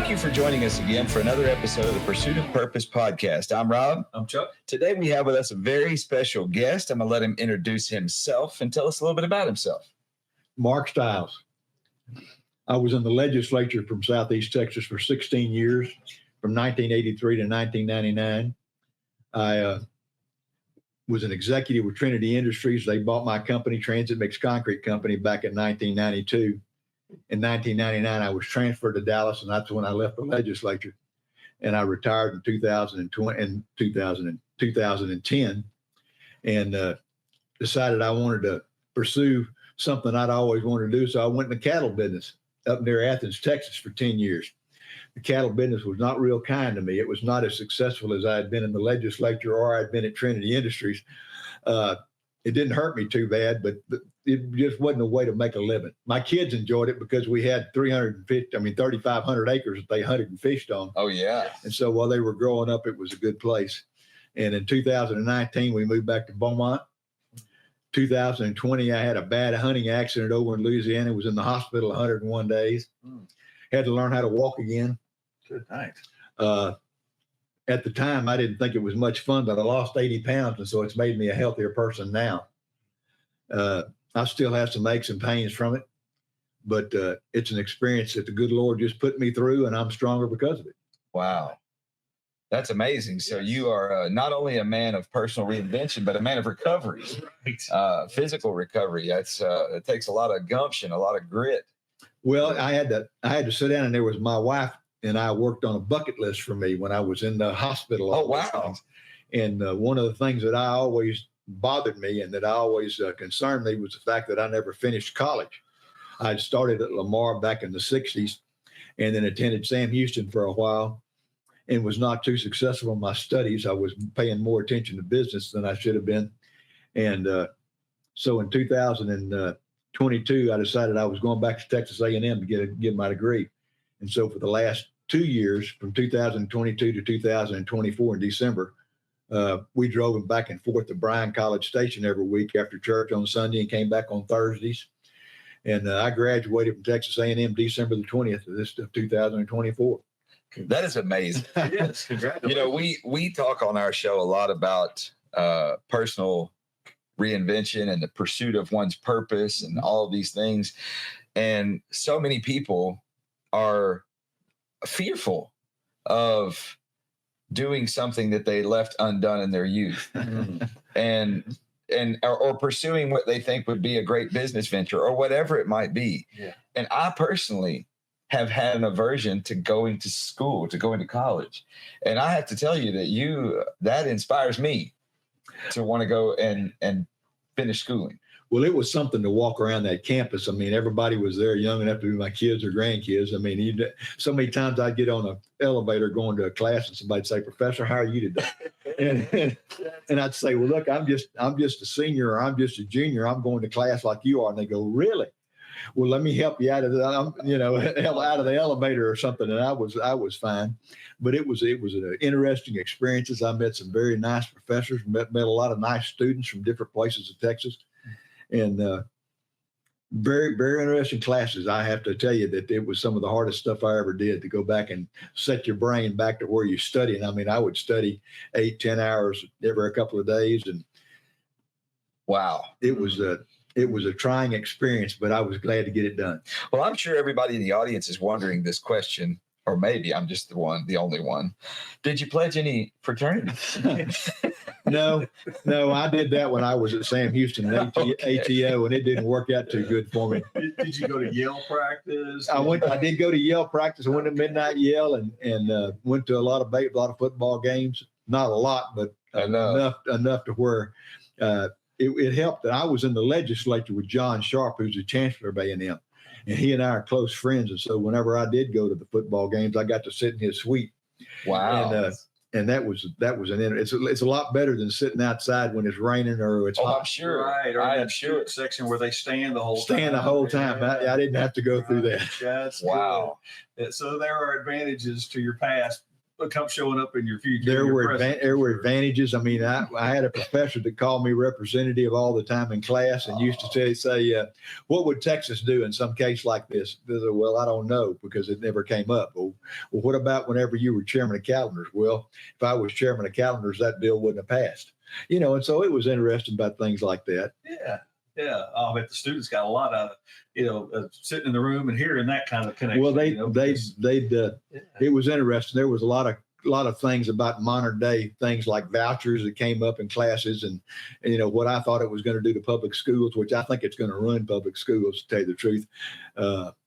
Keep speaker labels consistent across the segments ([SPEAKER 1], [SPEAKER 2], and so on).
[SPEAKER 1] Thank you for joining us again for another episode of the Pursuit of Purpose podcast. I'm Rob.
[SPEAKER 2] I'm Chuck.
[SPEAKER 1] Today we have with us a very special guest. I'm going to let him introduce himself and tell us a little bit about himself.
[SPEAKER 3] Mark Stiles. I was in the legislature from Southeast Texas for 16 years, from 1983 to 1999. I was an executive with Trinity Industries. They bought my company, Transit Mixed Concrete Company, back in 1992. In 1999, I was transferred to Dallas, and that's when I left the legislature. And I retired in 2010 and decided I wanted to pursue something I'd always wanted to do. So I went in the cattle business up near Athens, Texas for 10 years. The cattle business was not real kind to me. It was not as successful as I had been in the legislature or I'd been at Trinity Industries. It didn't hurt me too bad, but it just wasn't a way to make a living. My kids enjoyed it because we had 3,500 acres that they hunted and fished on.
[SPEAKER 1] Oh, yeah.
[SPEAKER 3] And so while they were growing up, it was a good place. And in 2019, we moved back to Beaumont. 2020, I had a bad hunting accident over in Louisiana. Was in the hospital 101 days. Had to learn how to walk again.
[SPEAKER 2] Good night.
[SPEAKER 3] At the time, I didn't think it was much fun, but I lost 80 pounds, and so it's made me a healthier person now. I still have some aches and pains from it, but it's an experience that the good Lord just put me through, and I'm stronger because of it.
[SPEAKER 1] Wow. That's amazing. So you are not only a man of personal reinvention, but a man of recovery,
[SPEAKER 2] Right.
[SPEAKER 1] Physical recovery. It takes a lot of gumption, a lot of grit.
[SPEAKER 3] Well, I had to sit down, and there was my wife and I worked on a bucket list for me when I was in the hospital.
[SPEAKER 1] Oh, wow.
[SPEAKER 3] And one of the things that I always bothered me and that I always concerned me was the fact that I never finished college. I started at Lamar back in the 60s and then attended Sam Houston for a while and was not too successful in my studies. I was paying more attention to business than I should have been. And so in 2022, I decided I was going back to Texas A&M to get my degree. And so for the last 2 years, from 2022 to 2024 in December, we drove back and forth to Bryan College Station every week after church on Sunday and came back on Thursdays. And I graduated from Texas A&M December the 20th of 2024.
[SPEAKER 1] That is amazing.
[SPEAKER 2] Yes, congratulations.
[SPEAKER 1] We talk on our show a lot about personal reinvention and the pursuit of one's purpose and all of these things. And so many people are fearful of doing something that they left undone in their youth and or pursuing what they think would be a great business venture or whatever it might be.
[SPEAKER 2] Yeah.
[SPEAKER 1] And I personally have had an aversion to going to school, to going to college. And I have to tell you that inspires me to want to go and finish schooling.
[SPEAKER 3] Well, it was something to walk around that campus. I mean, everybody was there young enough to be my kids or grandkids. I mean, so many times I'd get on an elevator going to a class and somebody'd say, "Professor, how are you today?" and I'd say, "Well, look, I'm just a senior or I'm just a junior. I'm going to class like you are." And they go, "Really? Well, let me help you out of out of the elevator or something." And I was fine, but it was an interesting experiences. I met some very nice professors, met a lot of nice students from different places of Texas. And very, very interesting classes. I have to tell you that it was some of the hardest stuff I ever did, to go back and set your brain back to where you study. And I mean, I would study 8-10 hours every couple of days. And
[SPEAKER 1] wow,
[SPEAKER 3] it was a trying experience, but I was glad to get it done.
[SPEAKER 1] Well, I'm sure everybody in the audience is wondering this question, or maybe I'm just the only one. Did you pledge any fraternities?
[SPEAKER 3] No, I did that when I was at Sam Houston at ATO, and it didn't work out too good for me.
[SPEAKER 2] Did you go to Yale practice?
[SPEAKER 3] I did go to Yale practice. I went to midnight Yale and went to a lot of football games. Not a lot, but enough to where it helped that I was in the legislature with John Sharp, who's the chancellor of A&M, and he and I are close friends. And so whenever I did go to the football games, I got to sit in his suite.
[SPEAKER 1] Wow.
[SPEAKER 3] And that was it's a lot better than sitting outside when it's raining or it's hot.
[SPEAKER 1] I'm sure.
[SPEAKER 2] Right. Or I am sure section where they stand the whole time.
[SPEAKER 3] I didn't have to go through that.
[SPEAKER 2] That's
[SPEAKER 1] wow.
[SPEAKER 2] good. So there are advantages to your past come showing up in your future.
[SPEAKER 3] There
[SPEAKER 2] your
[SPEAKER 3] were
[SPEAKER 2] present,
[SPEAKER 3] there were
[SPEAKER 2] sure.
[SPEAKER 3] advantages. I mean, I had a professor that called me representative all the time in class and used to say, what would Texas do in some case like this? They said, well, I don't know because it never came up. Well, what about whenever you were chairman of calendars? Well, if I was chairman of calendars, that bill wouldn't have passed. And so it was interesting about things like that.
[SPEAKER 2] Yeah. Yeah. I bet the students got a lot out of, sitting in the room and hearing that kind of connection.
[SPEAKER 3] Well, it was interesting. There was a lot of things about modern day things like vouchers that came up in classes and what I thought it was going to do to public schools, which I think it's going to ruin public schools, to tell you the truth.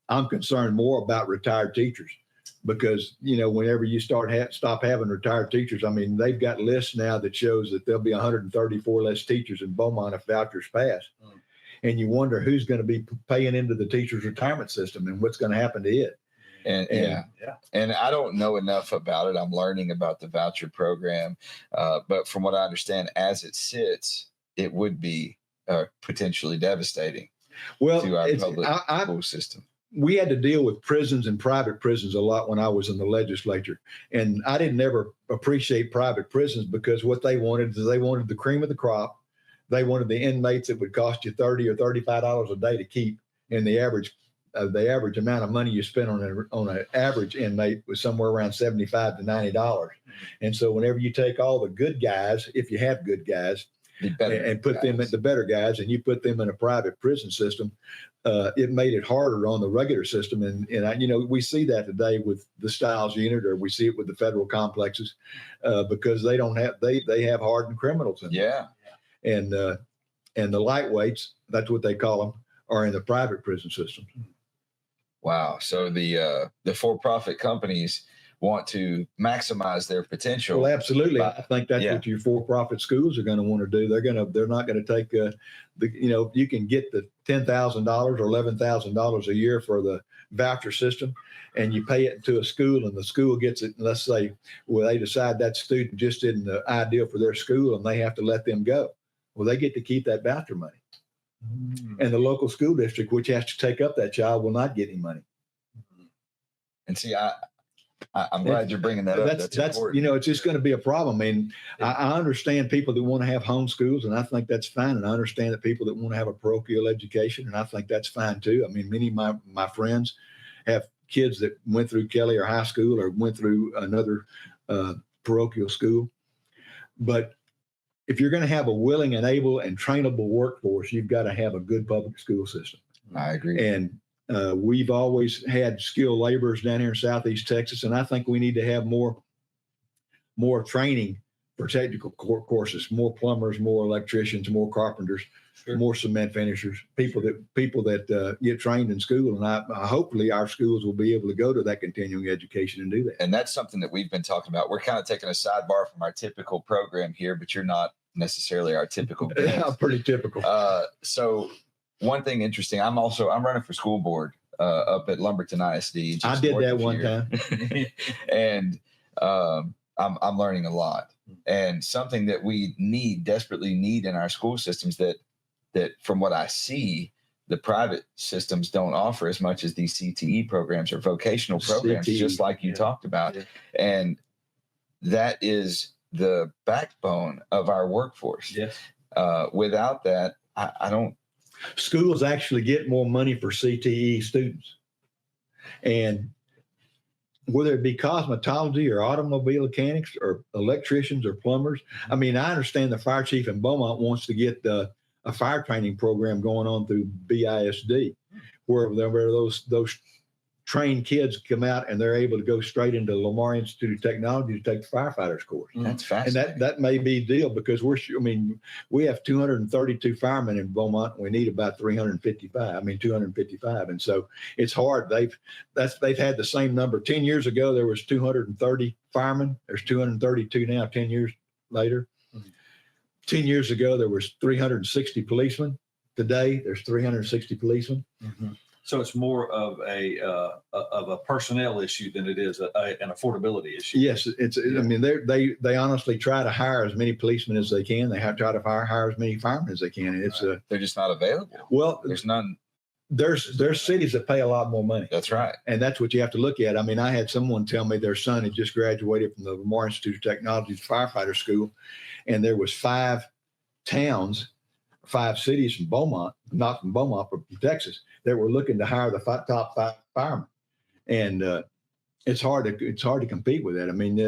[SPEAKER 3] I'm concerned more about retired teachers because, whenever you stop having retired teachers, I mean, they've got lists now that shows that there'll be 134 less teachers in Beaumont if vouchers pass. And you wonder who's going to be paying into the teachers' retirement system and what's going to happen to it.
[SPEAKER 1] And I don't know enough about it. I'm learning about the voucher program. But from what I understand, as it sits, it would be potentially devastating to our public school system.
[SPEAKER 3] We had to deal with prisons and private prisons a lot when I was in the legislature. And I didn't ever appreciate private prisons because what they wanted is they wanted the cream of the crop. They wanted the inmates that would cost you $30 or $35 a day to keep. And the average amount of money you spend on an average inmate was somewhere around $75 to $90. And so whenever you take all the good guys, if you have good guys, and put them at the better guys, and you put them in a private prison system, it made it harder on the regular system. And we see that today with the Stiles unit, or we see it with the federal complexes, because they have hardened criminals in there. And the lightweights, that's what they call them, are in the private prison system.
[SPEAKER 1] Wow. So the for-profit companies want to maximize their potential.
[SPEAKER 3] Well, absolutely. I think that's what your for-profit schools are going to want to do. They're not going to take you can get the $10,000 or $11,000 a year for the voucher system, and you pay it to a school, and the school gets it. And let's say, they decide that student just isn't ideal for their school, and they have to let them go. Well, they get to keep that voucher money. And the local school district, which has to take up that child, will not get any money.
[SPEAKER 1] And see, I'm glad you're bringing that up. That's important.
[SPEAKER 3] It's just going to be a problem. I mean, I understand people that want to have home schools, and I think that's fine. And I understand that people that want to have a parochial education, and I think that's fine too. I mean, many of my friends have kids that went through Kelly or high school or went through another parochial school. But if you're going to have a willing and able and trainable workforce, you've got to have a good public school system.
[SPEAKER 1] I agree.
[SPEAKER 3] And we've always had skilled laborers down here in Southeast Texas, and I think we need to have more training for technical courses, more plumbers, more electricians, more carpenters, more cement finishers, people that get trained in school. And hopefully our schools will be able to go to that continuing education and do that.
[SPEAKER 1] And that's something that we've been talking about. We're kind of taking a sidebar from our typical program here, but you're not necessarily our typical.
[SPEAKER 3] Yeah, pretty typical.
[SPEAKER 1] So one thing interesting, I'm running for school board up at Lumberton ISD.
[SPEAKER 3] I did that one time.
[SPEAKER 1] And I'm learning a lot. And something that we desperately need in our school systems that from what I see, the private systems don't offer as much as these CTE programs or vocational programs, just like you talked about. Yeah. And that is the backbone of our workforce.
[SPEAKER 2] Yes.
[SPEAKER 1] Without that, I don't.
[SPEAKER 3] Schools actually get more money for CTE students. And whether it be cosmetology or automobile mechanics or electricians or plumbers. I mean, I understand the fire chief in Beaumont wants to get a fire training program going on through BISD, where those trained kids come out and they're able to go straight into the Lamar Institute of Technology to take the firefighters course.
[SPEAKER 1] That's fascinating.
[SPEAKER 3] And that may be a deal because we have 232 firemen in Beaumont. And we need about 255. And so it's hard. They've had the same number. 10 years ago, there was 230 firemen. There's 232 now, 10 years later. 10 years ago, there was 360 policemen. Today, there's 360 policemen.
[SPEAKER 2] Mm-hmm. So it's more of a personnel issue than it is an affordability issue.
[SPEAKER 3] Yes, I mean, they honestly try to hire as many policemen as they can. They try to hire as many firemen as they can. And
[SPEAKER 1] they're just not available.
[SPEAKER 3] Well,
[SPEAKER 1] there's none.
[SPEAKER 3] there's cities that pay a lot more money.
[SPEAKER 1] That's right.
[SPEAKER 3] And that's what you have to look at. I mean, I had someone tell me their son had just graduated from the Lamar Institute of Technology's firefighter school, and there was 5 towns, 5 cities from Beaumont, not from Beaumont, but from Texas, that were looking to hire the top 5 firemen. And it's hard to compete with that. I mean,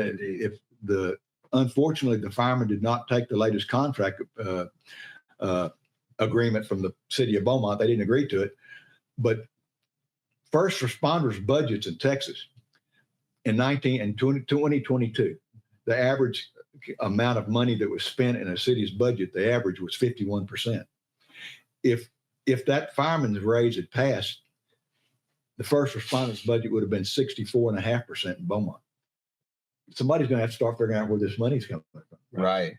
[SPEAKER 3] unfortunately, the firemen did not take the latest contract agreement from the city of Beaumont. They didn't agree to it. But first responders budgets in Texas in 2022, the average amount of money that was spent in a city's budget, the average was 51%. If that fireman's raise had passed, the first responders budget would have been 64.5% in Beaumont. Somebody's going to have to start figuring out where this money's coming from.
[SPEAKER 1] Right.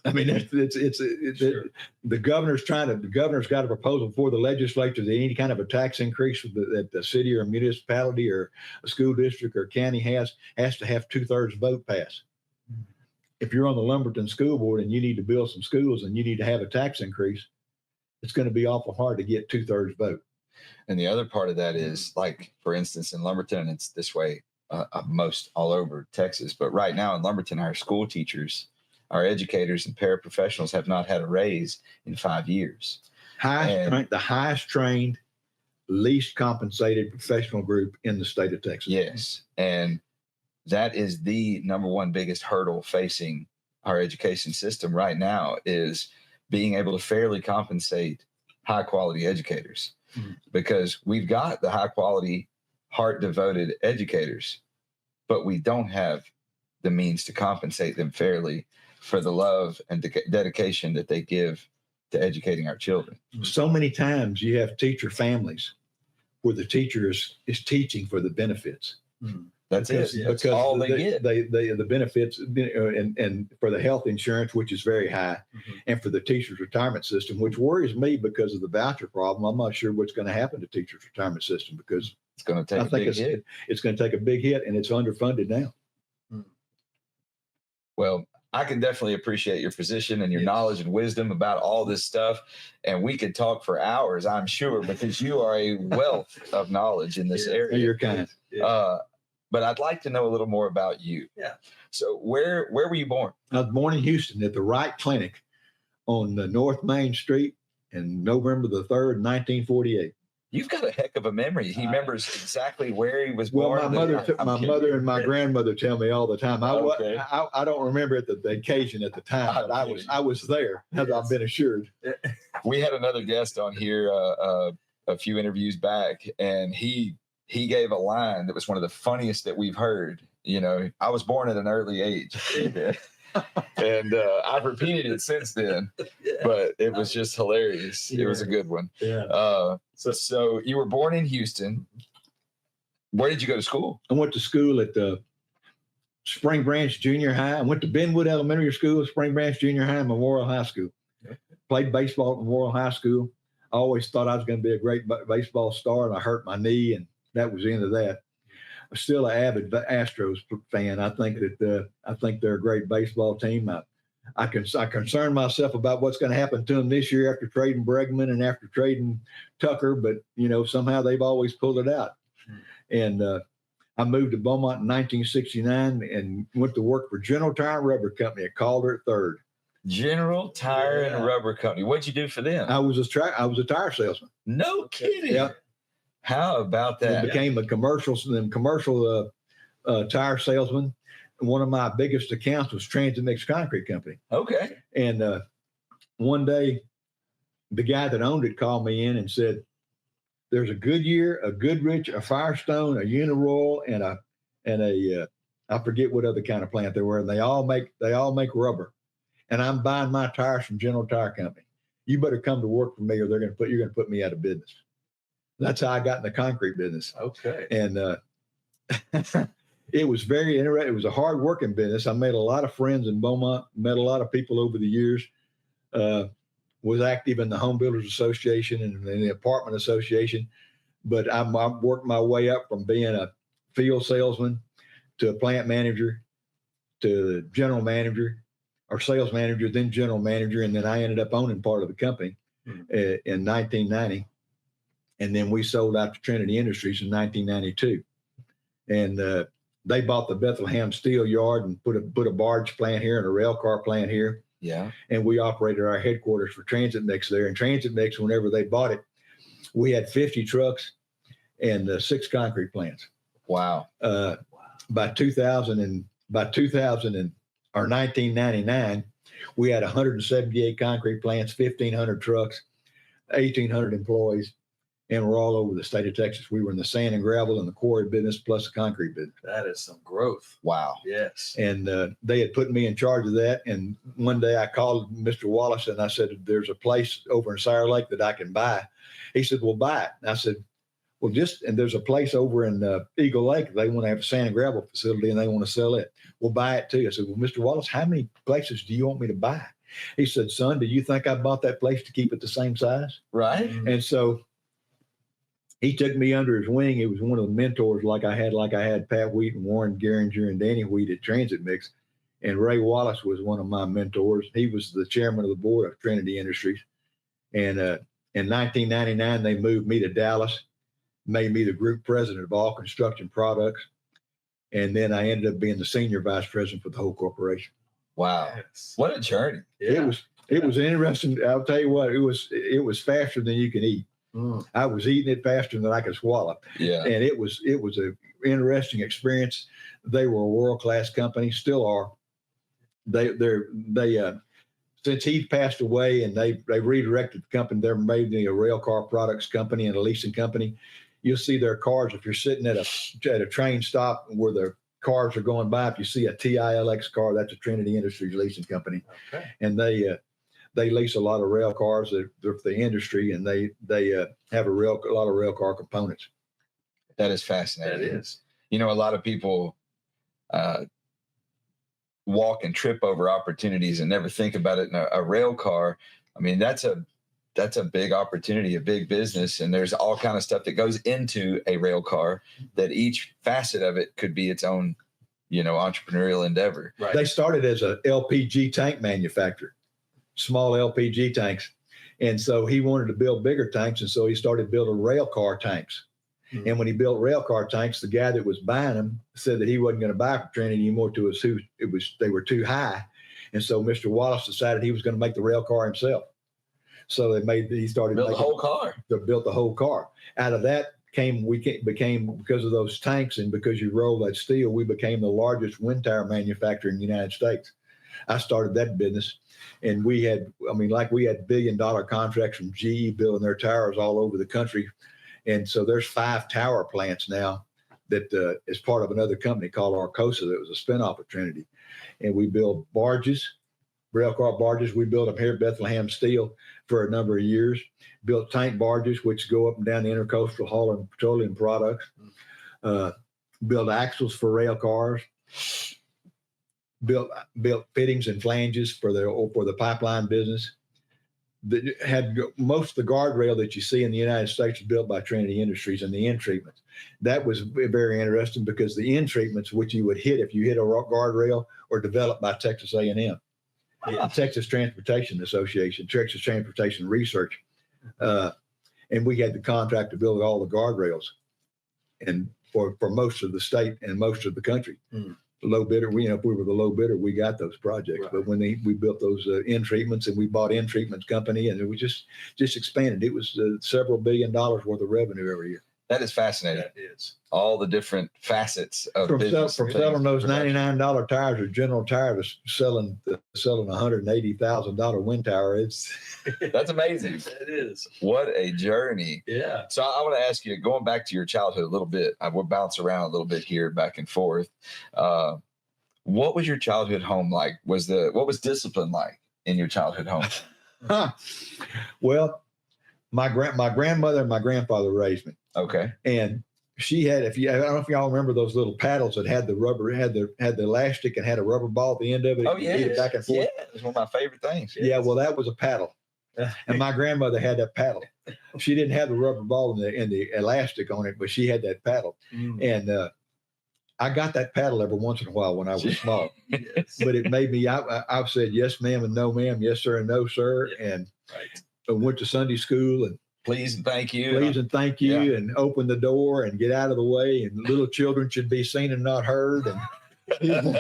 [SPEAKER 3] I mean,
[SPEAKER 2] Sure.
[SPEAKER 3] the governor's got a proposal for the legislature that any kind of a tax increase that the city or municipality or a school district or county has to have 2/3 vote pass. If you're on the Lumberton School Board and you need to build some schools and you need to have a tax increase, it's going to be awful hard to get 2/3 vote.
[SPEAKER 1] And the other part of that is, like, for instance, in Lumberton, and it's this way most all over Texas, but right now in Lumberton, our school teachers, our educators and paraprofessionals have not had a raise in 5 years.
[SPEAKER 3] The highest trained, least compensated professional group in the state of Texas.
[SPEAKER 1] Yes. And that is the number one biggest hurdle facing our education system right now, is being able to fairly compensate high quality educators. Mm-hmm. Because we've got the high quality, heart devoted educators, but we don't have the means to compensate them fairly for the love and dedication that they give to educating our children.
[SPEAKER 3] So many times you have teacher families where the teacher is teaching for the benefits.
[SPEAKER 1] Mm. That's all they get.
[SPEAKER 3] The benefits and for the health insurance, which is very high, and for the teachers' retirement system, which worries me because of the voucher problem. I'm not sure what's going to happen to teachers' retirement system, because
[SPEAKER 1] it's going to take a big hit.
[SPEAKER 3] It's going to take a big hit, and it's underfunded now.
[SPEAKER 1] Well, I can definitely appreciate your position and your knowledge and wisdom about all this stuff. And we could talk for hours, I'm sure, because you are a wealth of knowledge in this area.
[SPEAKER 3] You're kind.
[SPEAKER 1] But I'd like to know a little more about you.
[SPEAKER 2] Yeah.
[SPEAKER 1] So where were you born?
[SPEAKER 3] I was born in Houston at the Wright Clinic on the North Main Street in November the 3rd, 1948.
[SPEAKER 1] You've got a heck of a memory. He remembers exactly where he was born.
[SPEAKER 3] Well, my mother and my grandmother tell me all the time. I don't remember the occasion at the time, but I was there, as I've been assured.
[SPEAKER 1] We had another guest on here a few interviews back, and he gave a line that was one of the funniest that we've heard. You know, I was born at an early age. And I've repeated it since then, but it was just hilarious. It was a good one.
[SPEAKER 2] Yeah.
[SPEAKER 1] So you were born in Houston. Where did you go to school?
[SPEAKER 3] I went to school at the Spring Branch Junior High. I went to Benwood Elementary School, Spring Branch Junior High, and Memorial High School. Played baseball at Memorial High School. I always thought I was going to be a great baseball star, and I hurt my knee, and that was the end of that. I'm still an avid Astros fan. I think they're a great baseball team. I concern myself about what's going to happen to them this year after trading Bregman and after trading Tucker, but somehow they've always pulled it out. And I moved to Beaumont in 1969 and went to work for General Tire and Rubber Company at Calder at 3rd.
[SPEAKER 1] General Tire and Rubber Company. What'd you do for them?
[SPEAKER 3] I was a tire salesman.
[SPEAKER 1] No kidding.
[SPEAKER 3] Yeah.
[SPEAKER 1] How about that?
[SPEAKER 3] I became a commercial tire salesman. One of my biggest accounts was Transmix Concrete Company.
[SPEAKER 1] Okay.
[SPEAKER 3] And one day, the guy that owned it called me in and said, "There's a Goodyear, a Goodrich, a Firestone, a Uniroyal, and a I forget what other kind of plant they were. And they all make rubber. And I'm buying my tires from General Tire Company. You better come to work for me, or you're going to put me out of business." That's how I got in the concrete business.
[SPEAKER 2] Okay.
[SPEAKER 3] And it was very interesting. It was a hard working business. I made a lot of friends in Beaumont, met a lot of people over the years, was active in the Home Builders Association and in the Apartment Association. But I worked my way up from being a field salesman to a plant manager to general manager or sales manager, then general manager. And then I ended up owning part of the company. in 1990. And then we sold out to Trinity Industries in 1992. And they bought the Bethlehem Steel Yard and put a barge plant here and a rail car plant here.
[SPEAKER 1] Yeah.
[SPEAKER 3] And we operated our headquarters for Transit Mix there. And Transit Mix, whenever they bought it, we had 50 trucks and 6 concrete plants.
[SPEAKER 1] Wow.
[SPEAKER 3] By 1999, we had 178 concrete plants, 1,500 trucks, 1,800 employees, and we're all over the state of Texas. We were in the sand and gravel and the quarry business plus the concrete business.
[SPEAKER 2] That is some growth.
[SPEAKER 1] Wow.
[SPEAKER 2] Yes.
[SPEAKER 3] And they had put me in charge of that. And one day I called Mr. Wallace and I said, there's a place over in Sour Lake that I can buy. He said, well, buy it. And I said, well, and there's a place over in Eagle Lake. They want to have a sand and gravel facility and they want to sell it. We'll buy it too. I said, well, Mr. Wallace, how many places do you want me to buy? He said, son, do you think I bought that place to keep it the same size?
[SPEAKER 1] Right.
[SPEAKER 3] And so he took me under his wing. He was one of the mentors like I had Pat Wheat and Warren Geringer and Danny Wheat at Transit Mix. And Ray Wallace was one of my mentors. He was the chairman of the board of Trinity Industries. And in 1999, they moved me to Dallas, made me the group president of all construction products. And then I ended up being the senior vice president for the whole corporation.
[SPEAKER 1] Wow.
[SPEAKER 2] Yes.
[SPEAKER 1] What a journey.
[SPEAKER 2] Yeah.
[SPEAKER 3] It was interesting. I'll tell you what, it was faster than you can eat. I was eating it faster than I could swallow.
[SPEAKER 1] Yeah.
[SPEAKER 3] And it was an interesting experience. They were a world-class company, still are. They since he passed away and they redirected the company, they're made a rail car products company and a leasing company. You'll see their cars if you're sitting at a train stop where the cars are going by. If you see a TILX car, that's a Trinity Industries leasing company.
[SPEAKER 2] Okay.
[SPEAKER 3] And they lease a lot of rail cars. They're for the industry, and they have a lot of rail car components.
[SPEAKER 1] That is fascinating.
[SPEAKER 2] That is.
[SPEAKER 1] You know, a lot of people walk and trip over opportunities and never think about it. In a rail car, I mean, that's a big opportunity, a big business, and there's all kind of stuff that goes into a rail car that each facet of it could be its own, entrepreneurial endeavor.
[SPEAKER 2] Right.
[SPEAKER 3] They started as a LPG tank manufacturer, small LPG tanks. And so he wanted to build bigger tanks. And so he started building rail car tanks. Mm-hmm. And when he built rail car tanks, the guy that was buying them said that he wasn't going to buy from Trinity anymore they were too high. And so Mr. Wallace decided he was going to make the rail car himself. So he started
[SPEAKER 1] built the whole car.
[SPEAKER 3] Built the whole car. Out of that became because of those tanks and because you roll that steel, we became the largest wind tower manufacturer in the United States. I started that business, and we had $1 billion contracts from GE building their towers all over the country. And so there's 5 tower plants now that is part of another company called Arcosa that was a spinoff of Trinity. And we build barges, rail car barges. We built them here at Bethlehem Steel for a number of years. Built tank barges, which go up and down the intercoastal hauling petroleum products. Built axles for rail cars. Built fittings and flanges for the pipeline business. That had most of the guardrail that you see in the United States was built by Trinity Industries, and the end treatments. That was very interesting because the end treatments, which you would hit if you hit a guardrail, were developed by Texas A&M, Texas Transportation Association, Texas Transportation Research, and we had the contract to build all the guardrails, and for most of the state and most of the country. Low bidder, if we were the low bidder, we got those projects. Right. But when we built those end treatments, and we bought end treatments company, and it was just expanded. It was several $1 billion worth of revenue every year.
[SPEAKER 1] That is fascinating.
[SPEAKER 2] That is.
[SPEAKER 1] All the different facets of
[SPEAKER 3] from
[SPEAKER 1] business.
[SPEAKER 3] From selling those $99 tires or General Tire to selling $180,000 wind tower.
[SPEAKER 1] That's amazing.
[SPEAKER 2] It is.
[SPEAKER 1] What a journey.
[SPEAKER 2] Yeah.
[SPEAKER 1] So I want to ask you, going back to your childhood a little bit, we'll bounce around a little bit here, back and forth. What was your childhood home like? What was discipline like in your childhood home?
[SPEAKER 3] Well, my grandmother and my grandfather raised me.
[SPEAKER 1] Okay.
[SPEAKER 3] And she had, I don't know if y'all remember those little paddles that had the rubber, had the elastic and had a rubber ball at the end of it.
[SPEAKER 1] Oh, yeah.
[SPEAKER 3] Back and forth.
[SPEAKER 1] Yeah, it was one of my favorite things.
[SPEAKER 3] Yeah, well, that was a paddle. And my grandmother had that paddle. She didn't have the rubber ball and the elastic on it, but she had that paddle. And I got that paddle every once in a while when I was small.
[SPEAKER 2] Yes.
[SPEAKER 3] But it made me, I've said yes, ma'am, and no, ma'am, yes, sir, and no, sir.
[SPEAKER 2] Yeah.
[SPEAKER 3] And
[SPEAKER 2] right.
[SPEAKER 3] went to Sunday school and
[SPEAKER 1] Please and thank you.
[SPEAKER 3] please and thank you
[SPEAKER 1] Yeah.
[SPEAKER 3] and open the door and get out of the way. And little children should be seen and not heard. And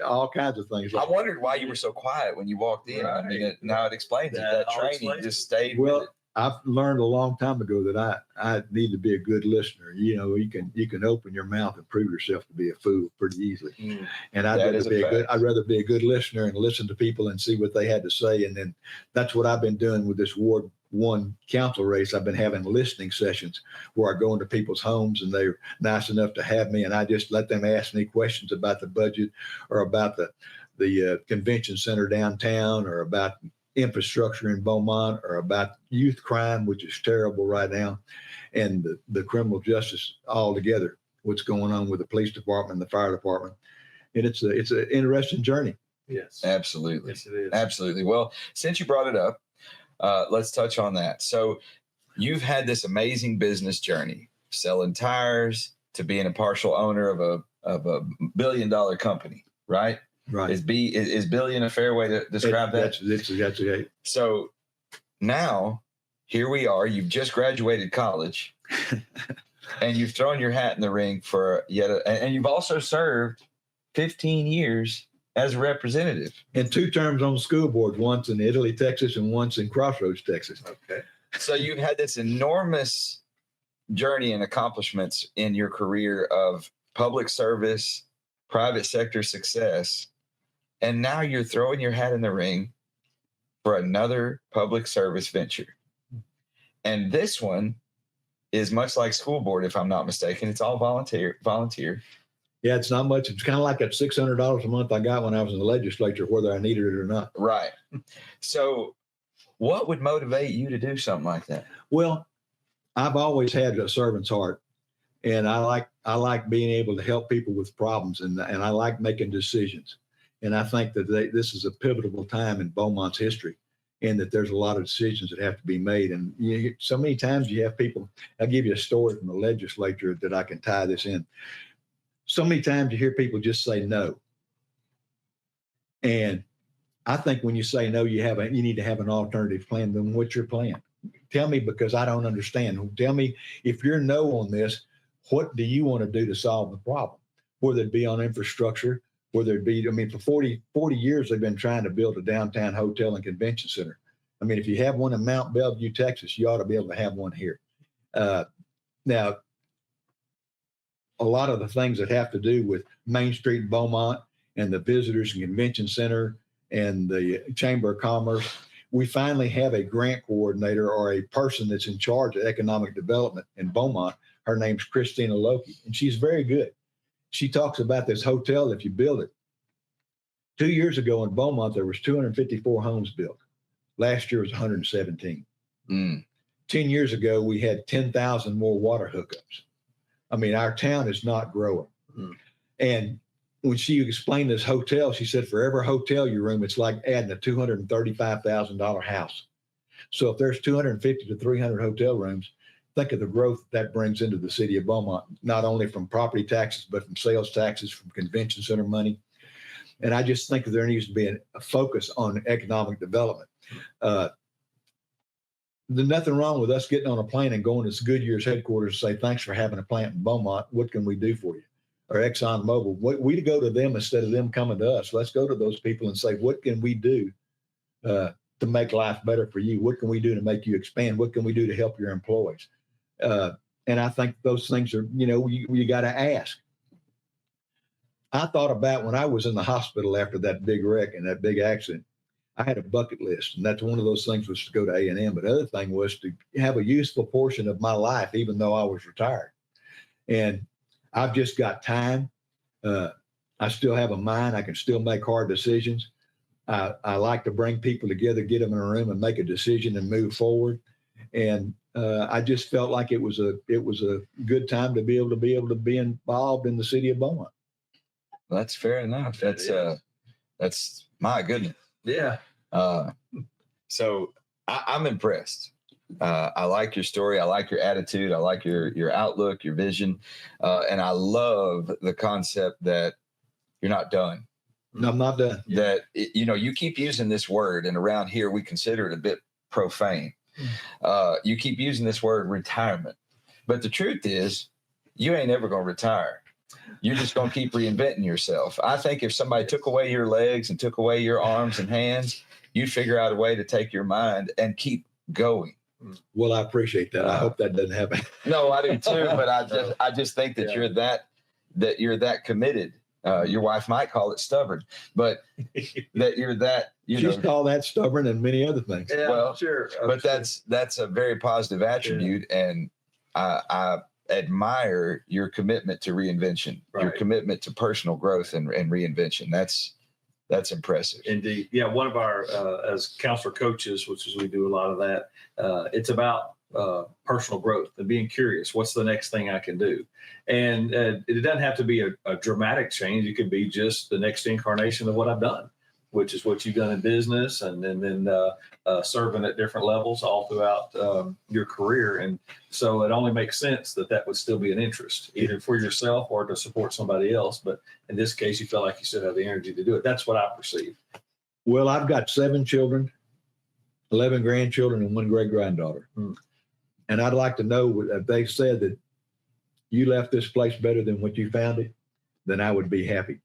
[SPEAKER 3] all kinds of things.
[SPEAKER 1] I wondered why you were so quiet when you walked in. I mean, now it explains it. That
[SPEAKER 2] all
[SPEAKER 1] training
[SPEAKER 2] explains
[SPEAKER 1] just
[SPEAKER 2] it.
[SPEAKER 1] stayed
[SPEAKER 3] Well,
[SPEAKER 1] with it.
[SPEAKER 3] I've learned a long time ago that I need to be a good listener. You know, you can open your mouth and prove yourself to be a fool pretty easily. And I'd
[SPEAKER 1] That
[SPEAKER 3] rather
[SPEAKER 1] is a
[SPEAKER 3] be
[SPEAKER 1] fact.
[SPEAKER 3] I'd rather be a good listener and listen to people and see what they had to say. And then that's what I've been doing with this Ward 1 council race. I've been having listening sessions where I go into people's homes and they're nice enough to have me, and I just let them ask me questions about the budget or about the convention center downtown or about infrastructure in Beaumont or about youth crime, which is terrible right now, and the criminal justice altogether, what's going on with the police department and the fire department. And it's an interesting journey.
[SPEAKER 2] Yes.
[SPEAKER 1] Absolutely.
[SPEAKER 2] Yes, it is.
[SPEAKER 1] Absolutely. Well, since you brought it up, let's touch on that. So you've had this amazing business journey, selling tires to being a partial owner of a $1 billion company, right?
[SPEAKER 3] Right.
[SPEAKER 1] Is billion a fair way to describe that?
[SPEAKER 3] That's exactly.
[SPEAKER 1] So now here we are. You've just graduated college, and you've thrown your hat in the ring for and you've also served 15 years as a representative.
[SPEAKER 3] And 2 terms on the school board, once in Italy, Texas, and once in Crossroads, Texas.
[SPEAKER 2] Okay.
[SPEAKER 1] So you've had this enormous journey and accomplishments in your career of public service, private sector success. And now you're throwing your hat in the ring for another public service venture. And this one is much like school board, if I'm not mistaken. It's all volunteer.
[SPEAKER 3] Yeah, it's not much. It's kind of like that $600 a month I got when I was in the legislature, whether I needed it or not.
[SPEAKER 1] Right. So what would motivate you to do something like that?
[SPEAKER 3] Well, I've always had a servant's heart, and I like being able to help people with problems, and I like making decisions. And I think that this is a pivotal time in Beaumont's history, and that there's a lot of decisions that have to be made. And so many times you have people. I'll give you a story from the legislature that I can tie this in. So many times you hear people just say no, and I think when you say no, you need to have an alternative plan. Then what's your plan? Tell me, because I don't understand. Tell me, if you're no on this, what do you want to do to solve the problem? Whether it be on infrastructure, whether it be, for 40 years, they've been trying to build a downtown hotel and convention center. I mean, if you have one in Mount Bellevue, Texas, you ought to be able to have one here. Now, a lot of the things that have to do with Main Street in Beaumont and the Visitors and Convention Center and the Chamber of Commerce, we finally have a grant coordinator or a person that's in charge of economic development in Beaumont. Her name's Christina Loki, and she's very good. She talks about this hotel if you build it. 2 years ago in Beaumont, there was 254 homes built. Last year was 117. 10 years ago, we had 10,000 more water hookups. I mean, our town is not growing. And when she explained this hotel, she said, for every hotel you room, it's like adding a $235,000 house. So if there's 250 to 300 hotel rooms, think of the growth that brings into the city of Beaumont, not only from property taxes, but from sales taxes, from convention center money. And I just think that there needs to be a focus on economic development. There's nothing wrong with us getting on a plane and going to Goodyear's headquarters and say, thanks for having a plant in Beaumont. What can we do for you? Or ExxonMobil. We go to them instead of them coming to us. Let's go to those people and say, what can we do to make life better for you? What can we do to make you expand? What can we do to help your employees? And I think those things are, you got to ask. I thought about when I was in the hospital after that big wreck and that big accident, I had a bucket list, and that's one of those things was to go to A&M. But the other thing was to have a useful portion of my life, even though I was retired. And I've just got time. I still have a mind. I can still make hard decisions. I like to bring people together, get them in a room and make a decision and move forward. And I just felt like it was a good time to be able to be involved in the city of Beaumont.
[SPEAKER 1] Well, that's fair enough. That's my goodness.
[SPEAKER 2] Yeah.
[SPEAKER 1] So I'm impressed. I like your story. I like your attitude. I like your outlook, your vision. And I love the concept that you're not done.
[SPEAKER 3] No, I'm not done.
[SPEAKER 1] That, you keep using this word, and around here we consider it a bit profane. You keep using this word retirement, but the truth is you ain't ever going to retire. You're just going to keep reinventing yourself. I think if somebody took away your legs and took away your arms and hands, you'd figure out a way to take your mind and keep going.
[SPEAKER 3] Well, I appreciate that. I hope that doesn't happen.
[SPEAKER 1] No, I do too. But I just think that you're that committed. Your wife might call it stubborn, but that you're that.
[SPEAKER 3] She's called that stubborn and many other things.
[SPEAKER 2] Yeah,
[SPEAKER 1] well,
[SPEAKER 2] sure.
[SPEAKER 1] But that's a very positive attribute, and I admire your commitment to reinvention, your commitment to personal growth and reinvention. That's impressive.
[SPEAKER 2] Indeed. Yeah. One of our, as counselor coaches, which is we do a lot of that, it's about personal growth and being curious. What's the next thing I can do? And it doesn't have to be a dramatic change. It could be just the next incarnation of what I've done, which is what you've done in business and then serving at different levels all throughout your career. And so it only makes sense that would still be an interest, either for yourself or to support somebody else. But in this case, you feel like you still have the energy to do it. That's what I perceive.
[SPEAKER 3] Well, I've got 7 children, 11 grandchildren, and 1 great-granddaughter. And I'd like to know if they said that you left this place better than what you found it, then I would be happy.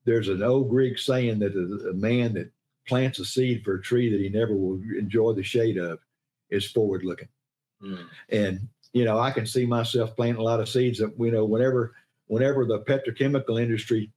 [SPEAKER 3] There's an old Greek saying that a man that plants a seed for a tree that he never will enjoy the shade of is forward looking. And, I can see myself planting a lot of seeds that, whenever the petrochemical industry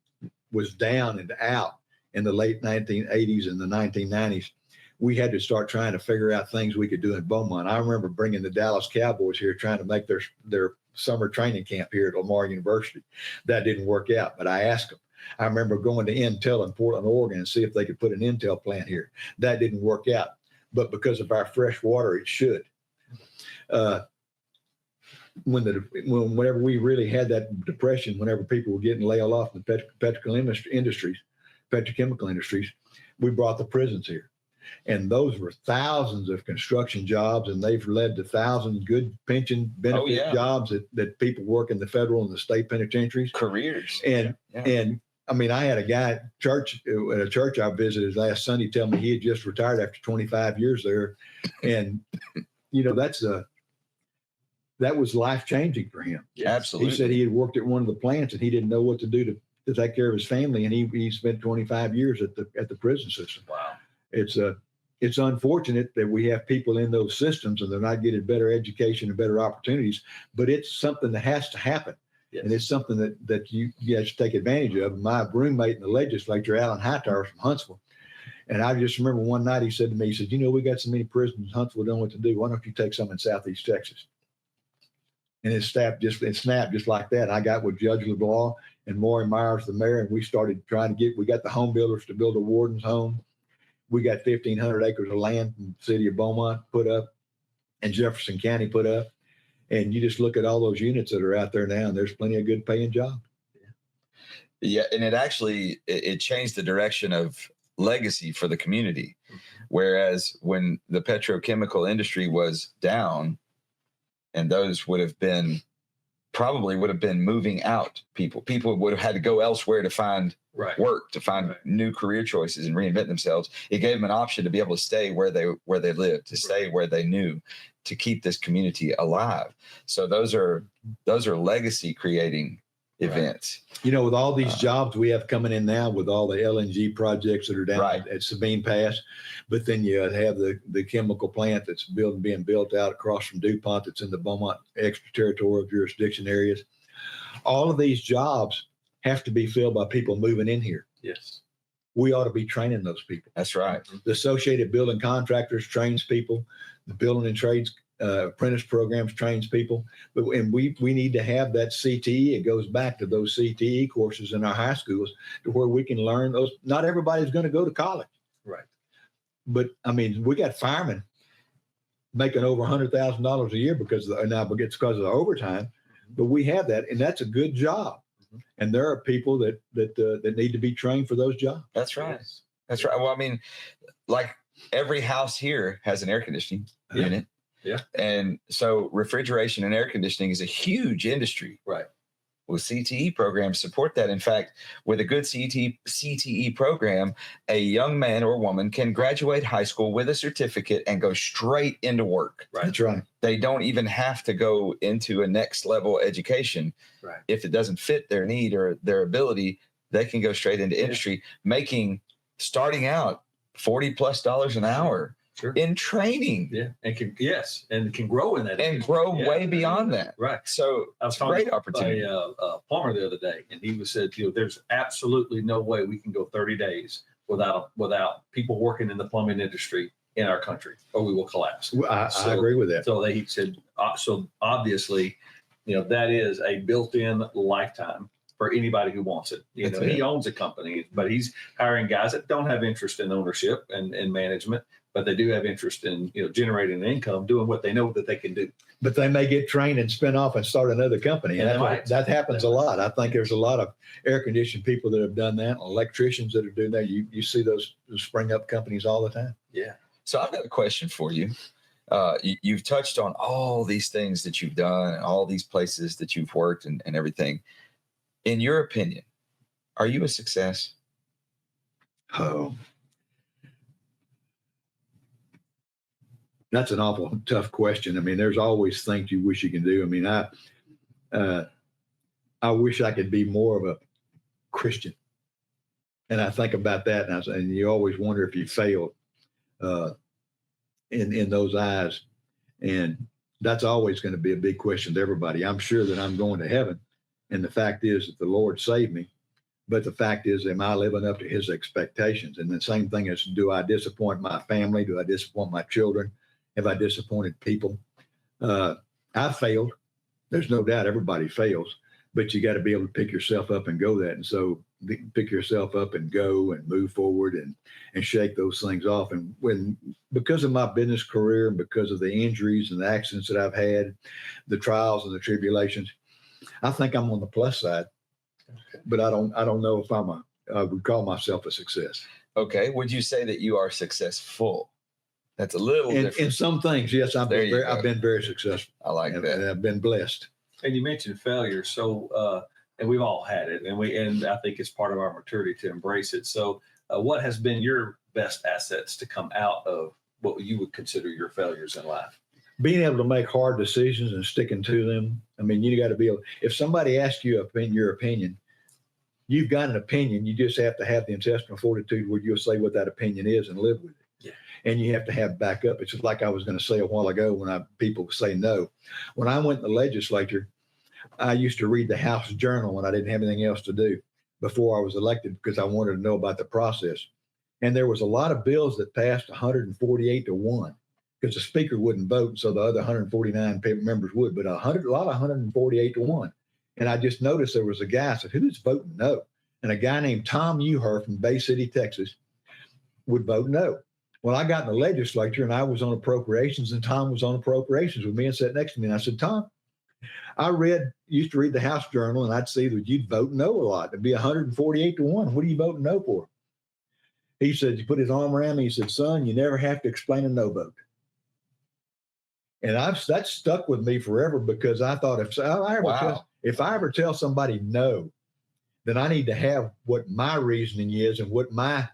[SPEAKER 3] was down and out in the late 1980s and the 1990s, we had to start trying to figure out things we could do in Beaumont. I remember bringing the Dallas Cowboys here, trying to make their summer training camp here at Lamar University. That didn't work out, but I asked them. I remember going to Intel in Portland, Oregon, and see if they could put an Intel plant here. That didn't work out, but because of our fresh water, it should. Whenever we really had that depression, whenever people were getting laid off in the petrochemical industries, we brought the prisons here. And those were thousands of construction jobs, and they've led to thousands of good pension benefit jobs that people work in the federal and the state penitentiaries.
[SPEAKER 1] Careers.
[SPEAKER 3] And I mean, I had a guy at a church I visited last Sunday tell me he had just retired after 25 years there. And, that was life-changing for hhim.
[SPEAKER 1] Yeah, absolutely.
[SPEAKER 3] He said he had worked at one of the plants and he didn't know what to do to take care of his family. And he spent 25 years at the prison system.
[SPEAKER 2] Wow.
[SPEAKER 3] It's unfortunate that we have people in those systems and they're not getting better education and better opportunities, but it's something that has to happen. Yes. And it's something that you have to take advantage of. My roommate in the legislature, Alan Hightower from Huntsville, and I just remember one night he said to me, he said, we got so many prisons in Huntsville, don't know what to do. Why don't you take some in Southeast Texas? And it snapped just like that. I got with Judge LeBlanc and Maury Myers, the mayor, and we started we got the home builders to build a warden's home. We got 1,500 acres of land in the city of Beaumont put up and Jefferson County put up. And you just look at all those units that are out there now, and there's plenty of good paying jobs.
[SPEAKER 1] Yeah. And it changed the direction of legacy for the community. Whereas when the petrochemical industry was down, and those probably would have been moving out people would have had to go elsewhere to find work, to find new career choices and reinvent themselves. It gave them an option to be able to stay where they lived, to stay where they knew, to keep this community alive. So those are legacy creating events.
[SPEAKER 3] With all these jobs we have coming in now, with all the LNG projects that are down at Sabine Pass, but then you have the chemical plant that's being built out across from DuPont that's in the Beaumont extraterritorial jurisdiction areas. All of these jobs have to be filled by people moving in here.
[SPEAKER 2] Yes.
[SPEAKER 3] We ought to be training those people.
[SPEAKER 1] That's right.
[SPEAKER 3] The Associated Building Contractors trains people. The Building and Trades apprentice programs trains people, and we need to have that CTE. It goes back to those CTE courses in our high schools to where we can learn those. Not everybody's going to go to college,
[SPEAKER 2] right?
[SPEAKER 3] But I mean, we got firemen making over $100,000 a year because of the overtime. But we have that, and that's a good job. And there are people that need to be trained for those jobs.
[SPEAKER 1] That's right. That's right. Well, I mean, like every house here has an air conditioning unit.
[SPEAKER 2] Yeah.
[SPEAKER 1] And so refrigeration and air conditioning is a huge industry.
[SPEAKER 2] Right.
[SPEAKER 1] Well, CTE programs support that. In fact, with a good CTE program, a young man or woman can graduate high school with a certificate and go straight into work.
[SPEAKER 2] Right.
[SPEAKER 3] That's right.
[SPEAKER 1] They don't even have to go into a next level education.
[SPEAKER 2] Right.
[SPEAKER 1] If it doesn't fit their need or their ability, they can go straight into industry, starting out $40+ an hour.
[SPEAKER 2] Sure.
[SPEAKER 1] In training.
[SPEAKER 2] Yeah. And can grow in that.
[SPEAKER 1] And grow way beyond that.
[SPEAKER 2] Right.
[SPEAKER 1] So
[SPEAKER 2] I was
[SPEAKER 1] it's a great
[SPEAKER 2] talking
[SPEAKER 1] opportunity.
[SPEAKER 2] to a plumber the other day, and he said, there's absolutely no way we can go 30 days without people working in the plumbing industry in our country, or we will collapse.
[SPEAKER 3] Well, I agree with that.
[SPEAKER 2] So he said, so obviously, that is a built-in lifetime for anybody who wants it. He owns a company, but he's hiring guys that don't have interest in ownership and management, but they do have interest in generating an income, doing what they know that they can do.
[SPEAKER 3] But they may get trained and spin off and start another company. And that happens a lot. I think there's a lot of air conditioned people that have done that, electricians that are doing that. You see those spring up companies all the time.
[SPEAKER 2] Yeah.
[SPEAKER 1] So I've got a question for you. You've touched on all these things that you've done, and all these places that you've worked and everything. In your opinion, are you a success?
[SPEAKER 3] Oh, that's an awful tough question. I mean, there's always things you wish you can do. I mean, I wish I could be more of a Christian. And I think about that, and you always wonder if you failed in those eyes. And that's always going to be a big question to everybody. I'm sure that I'm going to heaven. And the fact is that the Lord saved me. But the fact is, am I living up to his expectations? And the same thing is, do I disappoint my family? Do I disappoint my children? Have I disappointed people? I failed. There's no doubt everybody fails, but you got to be able to pick yourself up and go that. And so pick yourself up and go and move forward and shake those things off. And because of my business career and because of the injuries and the accidents that I've had, the trials and the tribulations, I think I'm on the plus side. Okay. But I don't know if I would call myself a success.
[SPEAKER 1] Okay. Would you say that you are successful? That's a little different.
[SPEAKER 3] In some things, yes, I've been very successful.
[SPEAKER 1] I like that.
[SPEAKER 3] And I've been blessed.
[SPEAKER 2] And you mentioned failure. So, and we've all had it, and I think it's part of our maturity to embrace it. So what has been your best assets to come out of what you would consider your failures in life?
[SPEAKER 3] Being able to make hard decisions and sticking to them. I mean, you got to be able, if somebody asks you your opinion, you've got an opinion. You just have to have the intestinal fortitude where you'll say what that opinion is and live with it.
[SPEAKER 2] Yeah.
[SPEAKER 3] And you have to have backup. It's just like I was going to say a while ago when people say no. When I went in the legislature, I used to read the House Journal when I didn't have anything else to do before I was elected because I wanted to know about the process. And there was a lot of bills that passed 148-1 because the speaker wouldn't vote, so the other 149 members would, but a lot of 148-1. And I just noticed there was a guy, I said, who's voting no? And a guy named Tom Uher from Bay City, Texas, would vote no. Well, I got in the legislature and I was on appropriations, and Tom was on appropriations with me and sat next to me. And I said, Tom, used to read the House Journal, and I'd see that you'd vote no a lot. It'd be 148-1. What are you voting no for? He said, he put his arm around me. He said, son, you never have to explain a no vote. And that stuck with me forever because I thought if I ever tell somebody no, then I need to have what my reasoning is and what my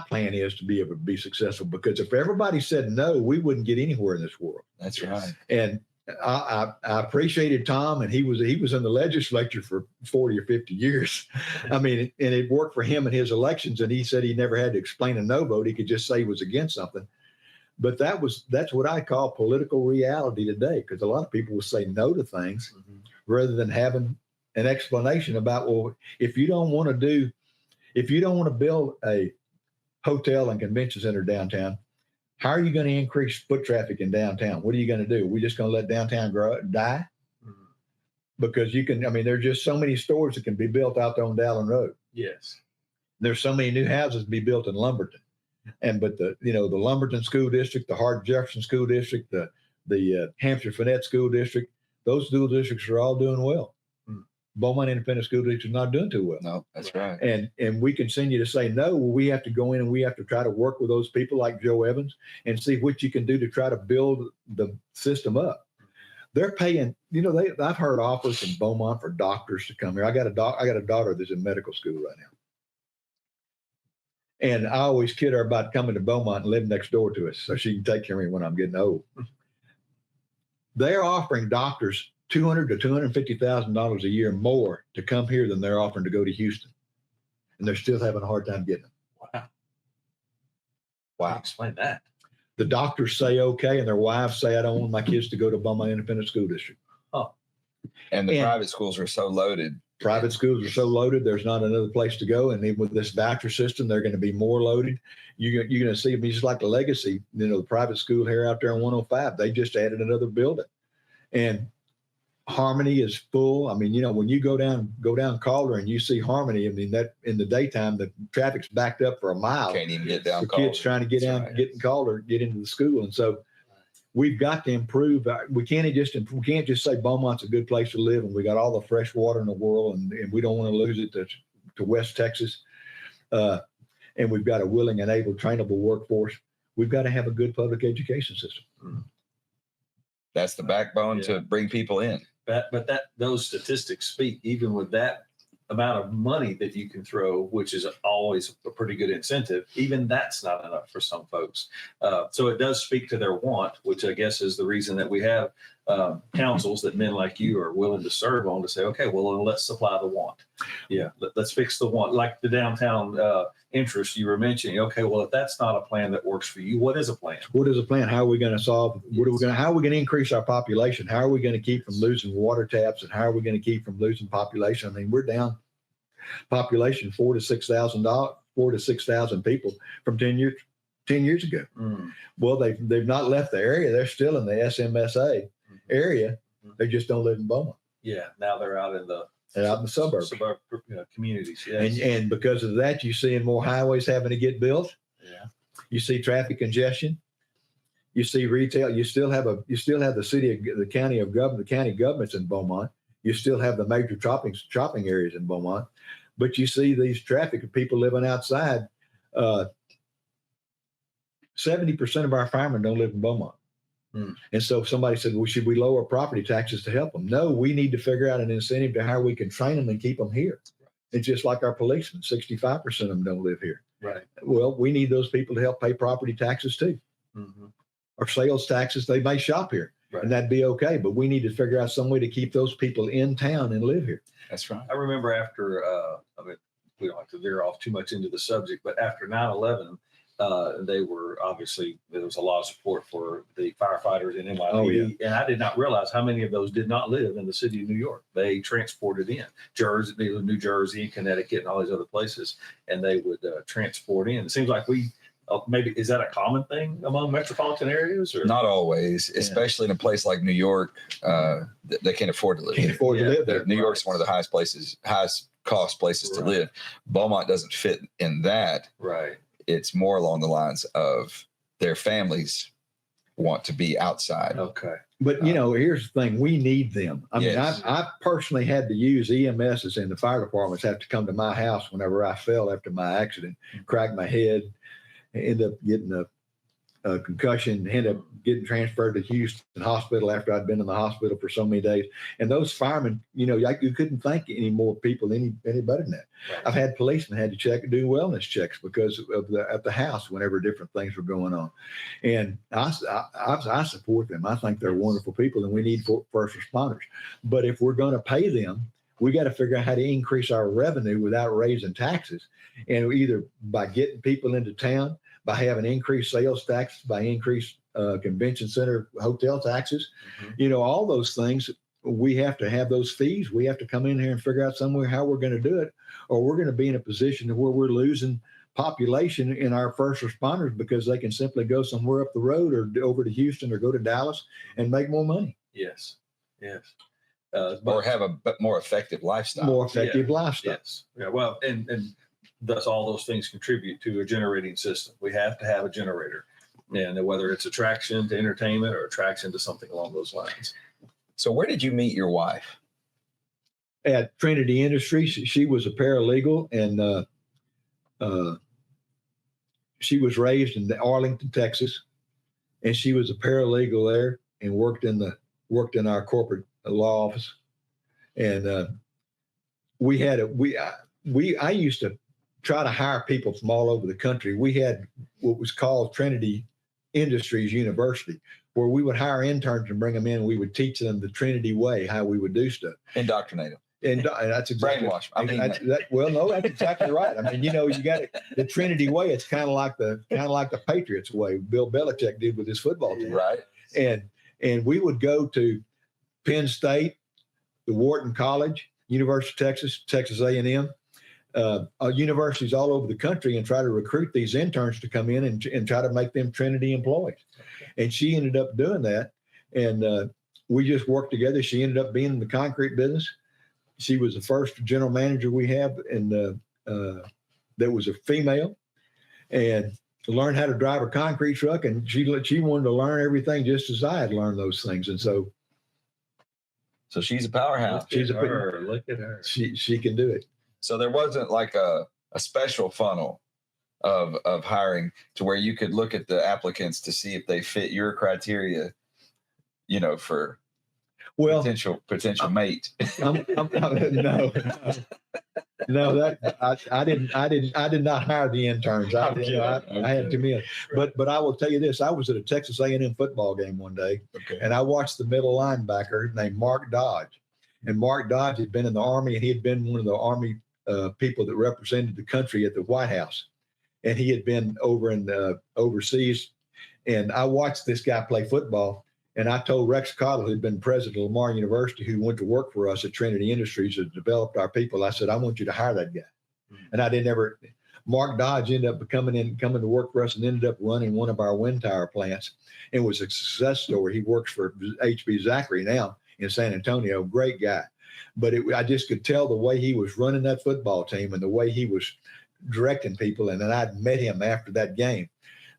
[SPEAKER 3] plan is to be able to be successful. Because if everybody said no, we wouldn't get anywhere in this world.
[SPEAKER 1] That's right.
[SPEAKER 3] And I appreciated Tom, and he was in the legislature for 40 or 50 years. I mean, and it worked for him in his elections. And he said he never had to explain a no vote. He could just say he was against something. But that's what I call political reality today, because a lot of people will say no to things rather than having an explanation about, well, if you don't want to build a hotel and convention center downtown, how are you going to increase foot traffic in downtown? What are you going to do? We're just going to let downtown die? Because there's just so many stores that can be built out there on Dallin Road.
[SPEAKER 2] Yes.
[SPEAKER 3] There's so many new houses to be built in Lumberton. But the Lumberton School District, the Hart Jefferson School District, the Hampshire Finette School District, those school districts are all doing well. Beaumont Independent School District is not doing too well.
[SPEAKER 1] No, that's right.
[SPEAKER 3] And we continue to say no. Well, we have to go in and we have to try to work with those people like Joe Evans and see what you can do to try to build the system up. they're paying, I've heard offers from Beaumont for doctors to come here. I got a daughter that's in medical school right now. And I always kid her about coming to Beaumont and living next door to us so she can take care of me when I'm getting old. They're offering doctors $200,000 to $250,000 a year more to come here than they're offering to go to Houston. And they're still having a hard time getting them.
[SPEAKER 2] Wow. Explain that.
[SPEAKER 3] The doctors say okay, and their wives say, I don't want my kids to go to Beaumont Independent School District.
[SPEAKER 2] Oh.
[SPEAKER 1] And the private schools are so loaded.
[SPEAKER 3] Private schools are so loaded, there's not another place to go. And even with this voucher system, they're going to be more loaded. You're going to see, just like the Legacy, the private school here out there on 105, they just added another building. And Harmony is full. I mean, when you go down Calder and you see Harmony, I mean, that in the daytime, the traffic's backed up for a mile.
[SPEAKER 1] Can't even get down
[SPEAKER 3] for
[SPEAKER 1] Calder.
[SPEAKER 3] Kids trying to get down,
[SPEAKER 1] right.
[SPEAKER 3] get in Calder, get into the school. And so we've got to improve. We can't just say Beaumont's a good place to live and we got all the fresh water in the world and we don't want to lose it to West Texas. And we've got a willing and able, trainable workforce. We've got to have a good public education system.
[SPEAKER 1] That's the backbone to bring people in.
[SPEAKER 2] But those statistics speak, even with that amount of money that you can throw, which is always a pretty good incentive, even that's not enough for some folks. So it does speak to their want, which I guess is the reason that we have councils that men like you are willing to serve on to say, okay, well, let's supply the want. Yeah, let's fix the want. Like the downtown interest you were mentioning. Okay, well, if that's not a plan that works for you, what is a plan?
[SPEAKER 3] What is a plan? How are we going to solve? How are we going to increase our population? How are we going to keep from losing water taps? And how are we going to keep from losing population? I mean, we're down population 4,000 to 6,000 people from 10 years ago. Well, they've not left the area. They're still in the SMSA area. They just don't live in Beaumont.
[SPEAKER 2] Yeah, now they're out in the
[SPEAKER 3] suburbs,
[SPEAKER 2] communities. Yes.
[SPEAKER 3] And because of that, you're seeing more highways having to get built.
[SPEAKER 2] Yeah.
[SPEAKER 3] You see traffic congestion. You see retail. You still have the county governments in Beaumont. You still have the major shopping areas in Beaumont, but you see these traffic of people living outside. 70% of our firemen don't live in Beaumont. And so somebody said, well, should we lower property taxes to help them? No, we need to figure out an incentive to how we can train them and keep them here. It's just like our policemen, 65% of them don't live here.
[SPEAKER 2] Right.
[SPEAKER 3] Well, we need those people to help pay property taxes too. Or sales taxes, they may shop here. Right. And that'd be okay. But we need to figure out some way to keep those people in town and live here.
[SPEAKER 1] That's right.
[SPEAKER 2] I remember after, we don't have to veer off too much into the subject, but after 9/11, there was a lot of support for the firefighters in NYPD.
[SPEAKER 3] Oh, yeah.
[SPEAKER 2] And I did not realize how many of those did not live in the city of New York. They transported in New Jersey and Connecticut and all these other places, and they would transport in. It seems like maybe, is that a common thing among metropolitan areas? Or?
[SPEAKER 1] Not always, especially in a place like New York. They can't afford to live there. New York's one of the highest cost places to live. Beaumont doesn't fit in that.
[SPEAKER 2] Right.
[SPEAKER 1] It's more along the lines of their families want to be outside.
[SPEAKER 2] Okay.
[SPEAKER 3] But, here's the thing. We need them. I mean, I personally had to use EMSs and the fire departments have to come to my house whenever I fell after my accident, cracked my head, end up getting a concussion, end up getting transferred to Houston Hospital after I'd been in the hospital for so many days. And those firemen, you couldn't thank any more people, any better than that. Right. I've had policemen had to do wellness checks because of at the house whenever different things were going on. And I support them. I think they're wonderful people and we need first responders. But if we're going to pay them, we got to figure out how to increase our revenue without raising taxes. And either by getting people into town, by having increased sales tax, by increased convention center hotel taxes, all those things, we have to have those fees. We have to come in here and figure out somewhere how we're going to do it, or we're going to be in a position where we're losing population in our first responders because they can simply go somewhere up the road or over to Houston or go to Dallas and make more money.
[SPEAKER 2] Yes.
[SPEAKER 1] Or have a more effective lifestyle.
[SPEAKER 3] More effective lifestyle.
[SPEAKER 2] Yes. Yeah. Well, and thus all those things contribute to a generating system. We have to have a generator, and whether it's attraction to entertainment or attraction to something along those lines.
[SPEAKER 1] So where did you meet your wife?
[SPEAKER 3] At Trinity Industries. She was a paralegal, and she was raised in Arlington, Texas, and she was a paralegal there and worked in the worked in our corporate law office, and I used to try to hire people from all over the country. We had what was called Trinity Industries University, where we would hire interns and bring them in. And we would teach them the Trinity way, how we would do stuff.
[SPEAKER 1] Indoctrinate them.
[SPEAKER 3] And that's exactly
[SPEAKER 1] Brainwash.
[SPEAKER 3] well, no, that's exactly right. I mean, you got the Trinity way. It's kind of like the Patriots way. Bill Belichick did with his football team,
[SPEAKER 1] right?
[SPEAKER 3] And we would go to Penn State, the Wharton College, University of Texas, Texas A&M, universities all over the country, and try to recruit these interns to come in and try to make them Trinity employees. Okay. And she ended up doing that, and we just worked together. She ended up being in the concrete business. She was the first general manager we have, and that was a female, and learned how to drive a concrete truck. And she wanted to learn everything just as I had learned those things. And so
[SPEAKER 1] she's a powerhouse.
[SPEAKER 2] Look at her.
[SPEAKER 3] She can do it. So
[SPEAKER 1] there wasn't like a special funnel of hiring to where you could look at the applicants to see if they fit your criteria, for potential mate. No, I did not hire the interns. I had too many. But I will tell you this: I was at a Texas A&M football game one day, and I watched the middle linebacker named Mark Dodge. And Mark Dodge had been in the Army, and he had been one of the Army people that represented the country at the White House, and he had been over in overseas. And I watched this guy play football. And I told Rex Cottle, who'd been president of Lamar University, who went to work for us at Trinity Industries and developed our people, I said, I want you to hire that guy. And Mark Dodge ended up coming to work for us and ended up running one of our wind tower plants. It was a success story. He works for HB Zachary now in San Antonio, great guy. But I just could tell the way he was running that football team and the way he was directing people. And then I'd met him after that game.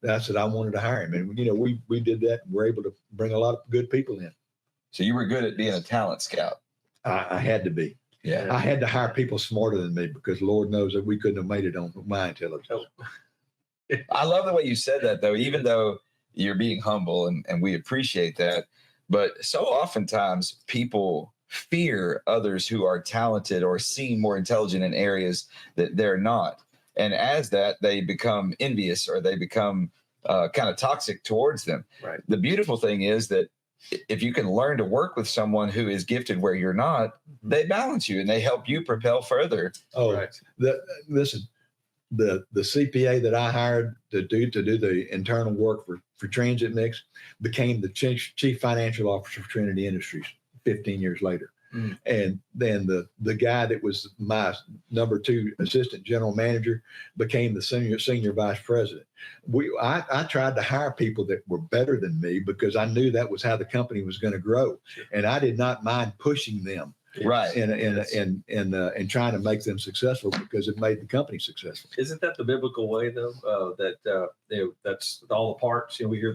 [SPEAKER 1] And I said, I wanted to hire him. And, we did that and were able to bring a lot of good people in. So you were good at being a talent scout.
[SPEAKER 3] I had to be.
[SPEAKER 1] Yeah.
[SPEAKER 3] I had to hire people smarter than me because Lord knows that we couldn't have made it on my intelligence.
[SPEAKER 1] I love the way you said that, though, even though you're being humble and we appreciate that. But so oftentimes people fear others who are talented or seem more intelligent in areas that they're not. And as that, they become envious or they become kind of toxic towards them.
[SPEAKER 2] Right.
[SPEAKER 1] The beautiful thing is that if you can learn to work with someone who is gifted where you're not, they balance you and they help you propel further.
[SPEAKER 3] Oh, right. Listen, the CPA that I hired to do the internal work for Transit Mix became the chief financial officer for Trinity Industries 15 years later. And then the guy that was my number 2 assistant general manager became the senior vice president. I tried to hire people that were better than me because I knew that was how the company was going to grow, and I did not mind pushing them.
[SPEAKER 1] Right.
[SPEAKER 3] And trying to make them successful because it made the company successful.
[SPEAKER 2] Isn't that the biblical way, though? That's all the parts. We hear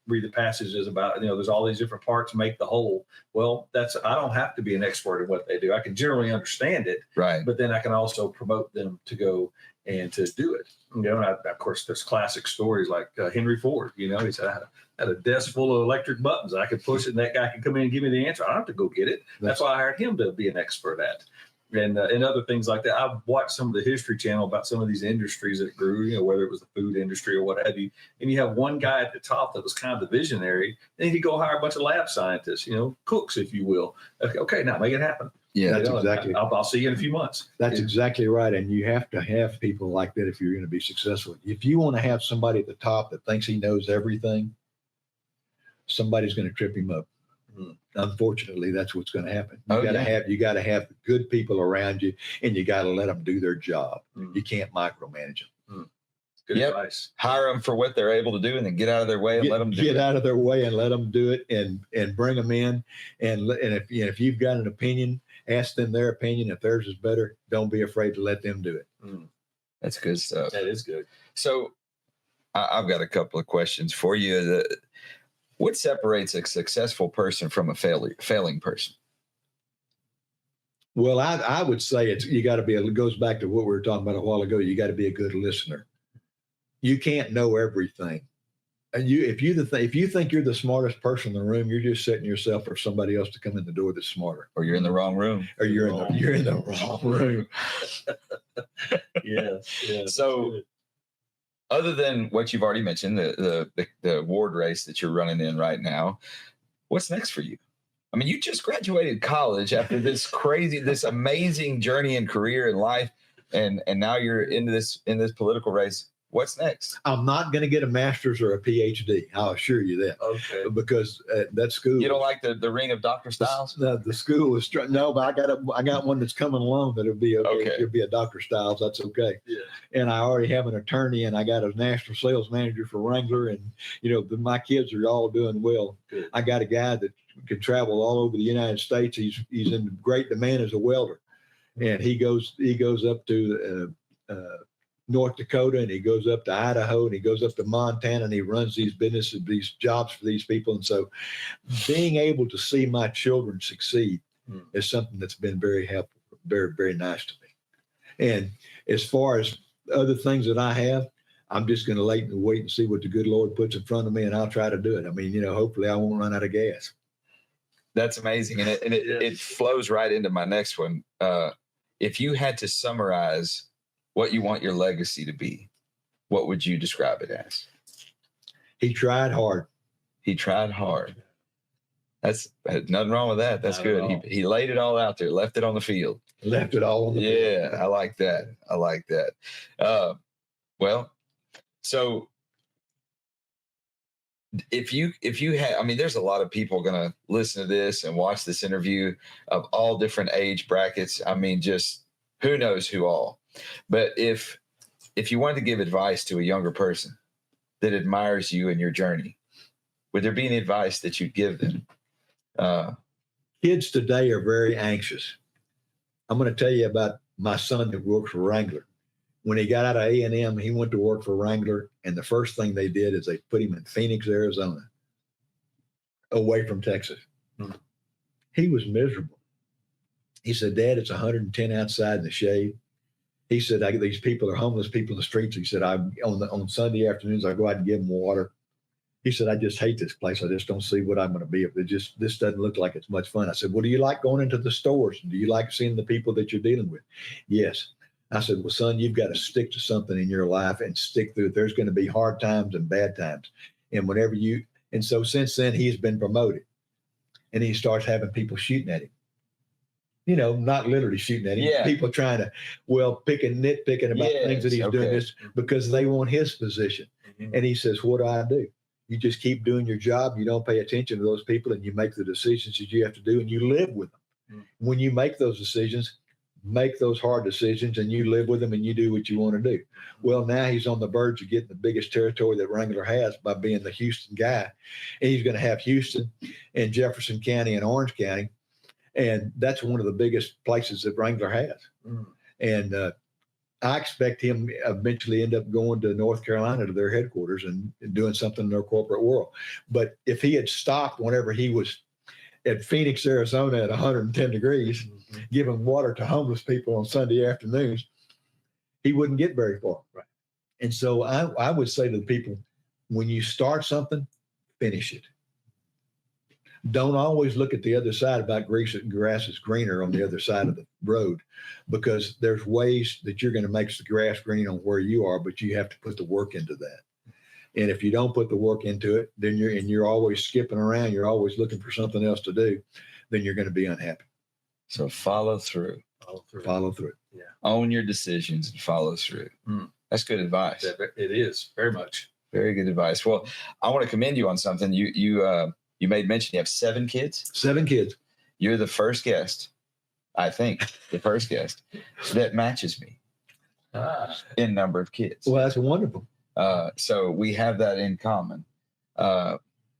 [SPEAKER 2] read the passages about, there's all these different parts make the whole. Well, I don't have to be an expert in what they do. I can generally understand it.
[SPEAKER 1] Right.
[SPEAKER 2] But then I can also promote them to go and to do it. And of course, there's classic stories like Henry Ford. He said, I had a desk full of electric buttons. I could push it and that guy could come in and give me the answer. I don't have to go get it. That's why I hired him to be an expert at. And other things like that. I've watched some of the History Channel about some of these industries that grew, whether it was the food industry or what have you. And you have one guy at the top that was kind of the visionary. And he'd go hire a bunch of lab scientists, cooks, if you will. Okay, now make it happen.
[SPEAKER 3] Yeah, that's exactly.
[SPEAKER 2] I'll see you in a few months.
[SPEAKER 3] That's exactly right. And you have to have people like that if you're going to be successful. If you want to have somebody at the top that thinks he knows everything, somebody's going to trip him up. Unfortunately, that's what's going to happen. You got to have good people around you, and you got to let them do their job. You can't micromanage them.
[SPEAKER 2] Good advice.
[SPEAKER 1] Hire them for what they're able to do, and then get out of their way and let them do it.
[SPEAKER 3] Get out of their way and let them do it, and bring them in. And if you've got an opinion, ask them their opinion. If theirs is better, don't be afraid to let them do it.
[SPEAKER 1] That's good stuff.
[SPEAKER 2] That is good.
[SPEAKER 1] So I've got a couple of questions for you. What separates a successful person from a failing person?
[SPEAKER 3] Well, I would say you got to be. It goes back to what we were talking about a while ago. You got to be a good listener. You can't know everything, if you think you're the smartest person in the room, you're just setting yourself for somebody else to come in the door that's smarter,
[SPEAKER 1] Or you're in the wrong room.
[SPEAKER 3] or you're in the wrong room.
[SPEAKER 2] Yes.
[SPEAKER 1] So, other than what you've already mentioned, the ward race that you're running in right now, what's next for you? I mean, you just graduated college after this amazing journey and career and life, and now you're in this political race. What's next?
[SPEAKER 3] I'm not going to get a master's or a PhD. I'll assure you that.
[SPEAKER 2] Okay.
[SPEAKER 3] Because that school.
[SPEAKER 1] You don't like the ring of Dr. Stiles?
[SPEAKER 3] The school is no, but I got one that's coming along that'll be okay. It'll be a Dr. Stiles. That's okay.
[SPEAKER 2] Yeah.
[SPEAKER 3] And I already have an attorney, and I got a national sales manager for Wrangler, and my kids are all doing well.
[SPEAKER 2] Good.
[SPEAKER 3] I got a guy that can travel all over the United States. He's in great demand as a welder, and he goes up to North Dakota, and he goes up to Idaho, and he goes up to Montana, and he runs these businesses, these jobs for these people. And so being able to see my children succeed is something that's been very helpful, very, very nice to me. And as far as other things that I have, I'm just going to wait and see what the good Lord puts in front of me, and I'll try to do it. I mean, hopefully I won't run out of gas.
[SPEAKER 1] That's amazing. And it flows right into my next one. If you had to summarize what you want your legacy to be, what would you describe it as?
[SPEAKER 3] He tried hard.
[SPEAKER 1] He tried hard. That's nothing wrong with that. That's good. He laid it all out there, left it on the field.
[SPEAKER 3] Left it all on the field.
[SPEAKER 1] I like that. Well, so if you had, I mean, there's a lot of people going to listen to this and watch this interview of all different age brackets. I mean, just who knows who all. But if you wanted to give advice to a younger person that admires you and your journey, would there be any advice that you'd give them?
[SPEAKER 3] Kids today are very anxious. I'm going to tell you about my son that works for Wrangler. When he got out of A&M, he went to work for Wrangler, and the first thing they did is they put him in Phoenix, Arizona, away from Texas. He was miserable. He said, "Dad, it's 110 outside in the shade." He said, "These people are homeless people in the streets." He said, on Sunday afternoons, I go out and give them water. He said, "I just hate this place. I just don't see what I'm going to be. This doesn't look like it's much fun." I said, "Well, do you like going into the stores? Do you like seeing the people that you're dealing with?" "Yes." I said, "Well, son, you've got to stick to something in your life and stick through it. There's going to be hard times and bad times. And so since then, he's been promoted, and he starts having people shooting at him. Not literally shooting at him.
[SPEAKER 1] Yeah.
[SPEAKER 3] People trying to, nitpicking about things that he's doing this because they want his position. Mm-hmm. And he says, "What do? You just keep doing your job. You don't pay attention to those people, and you make the decisions that you have to do, and you live with them. Mm-hmm. When you make those decisions, make those hard decisions, and you live with them, and you do what you want to do." Well, now he's on the verge of getting the biggest territory that Wrangler has by being the Houston guy. And he's going to have Houston and Jefferson County and Orange County. And that's one of the biggest places that Wrangler has. And I expect him eventually end up going to North Carolina to their headquarters and doing something in their corporate world. But if he had stopped whenever he was at Phoenix, Arizona at 110 degrees, giving water to homeless people on Sunday afternoons, he wouldn't get very far. Right. And so I would say to the people, when you start something, finish it. Don't always look at the other side about grass is greener on the other side of the road, because there's ways that you're going to make the grass green on where you are, but you have to put the work into that. And if you don't put the work into it, then you're always skipping around, you're always looking for something else to do, then you're going to be unhappy.
[SPEAKER 1] So follow through.
[SPEAKER 3] Follow through.
[SPEAKER 2] Yeah.
[SPEAKER 1] Own your decisions and follow through. That's good advice.
[SPEAKER 2] It is very much.
[SPEAKER 1] Very good advice. Well, I want to commend you on something. You made mention you have 7 kids.
[SPEAKER 3] 7 kids.
[SPEAKER 1] You're the first guest, I think, the first guest that matches me in number of kids.
[SPEAKER 3] Well, that's wonderful.
[SPEAKER 1] So we have that in common.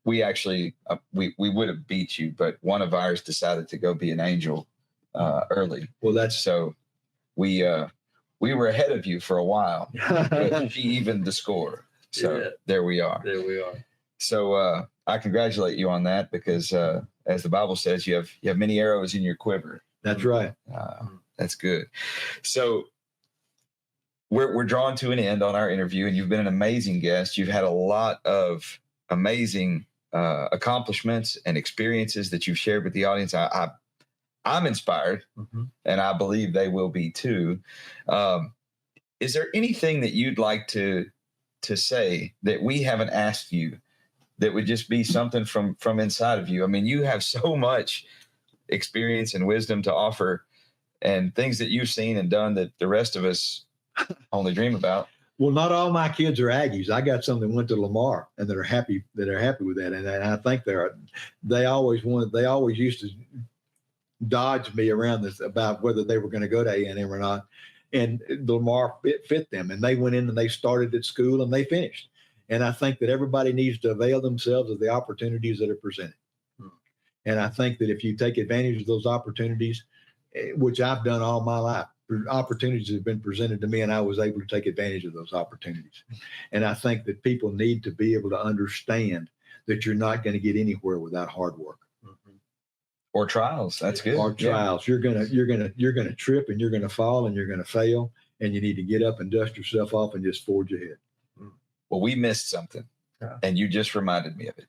[SPEAKER 1] We actually, we would have beat you, but one of ours decided to go be an angel early.
[SPEAKER 3] Well, that's
[SPEAKER 1] so we were ahead of you for a while, but she evened the score. So there we are.
[SPEAKER 2] There we are.
[SPEAKER 1] So I congratulate you on that, because as the Bible says, you have many arrows in your quiver.
[SPEAKER 3] That's right.
[SPEAKER 1] That's good. So we're drawn to an end on our interview, and you've been an amazing guest. You've had a lot of amazing accomplishments and experiences that you've shared with the audience. I'm inspired, and I believe they will be too. Is there anything that you'd like to say that we haven't asked you that would just be something from inside of you? I mean, you have so much experience and wisdom to offer, and things that you've seen and done that the rest of us only dream about.
[SPEAKER 3] Well, not all my kids are Aggies. I got some that went to Lamar and that are happy with that. And I think they always used to dodge me around this about whether they were going to go to A&M or not. And Lamar fit them, and they went in and they started at school and they finished. And I think that everybody needs to avail themselves of the opportunities that are presented. And I think that if you take advantage of those opportunities, which I've done all my life, opportunities have been presented to me and I was able to take advantage of those opportunities. And I think that people need to be able to understand that you're not going to get anywhere without hard work.
[SPEAKER 1] Or trials. That's good.
[SPEAKER 3] Or trials. You're gonna trip and you're gonna fall and you're gonna fail, and you need to get up and dust yourself off and just forge ahead.
[SPEAKER 1] Well, we missed something, and you just reminded me of it.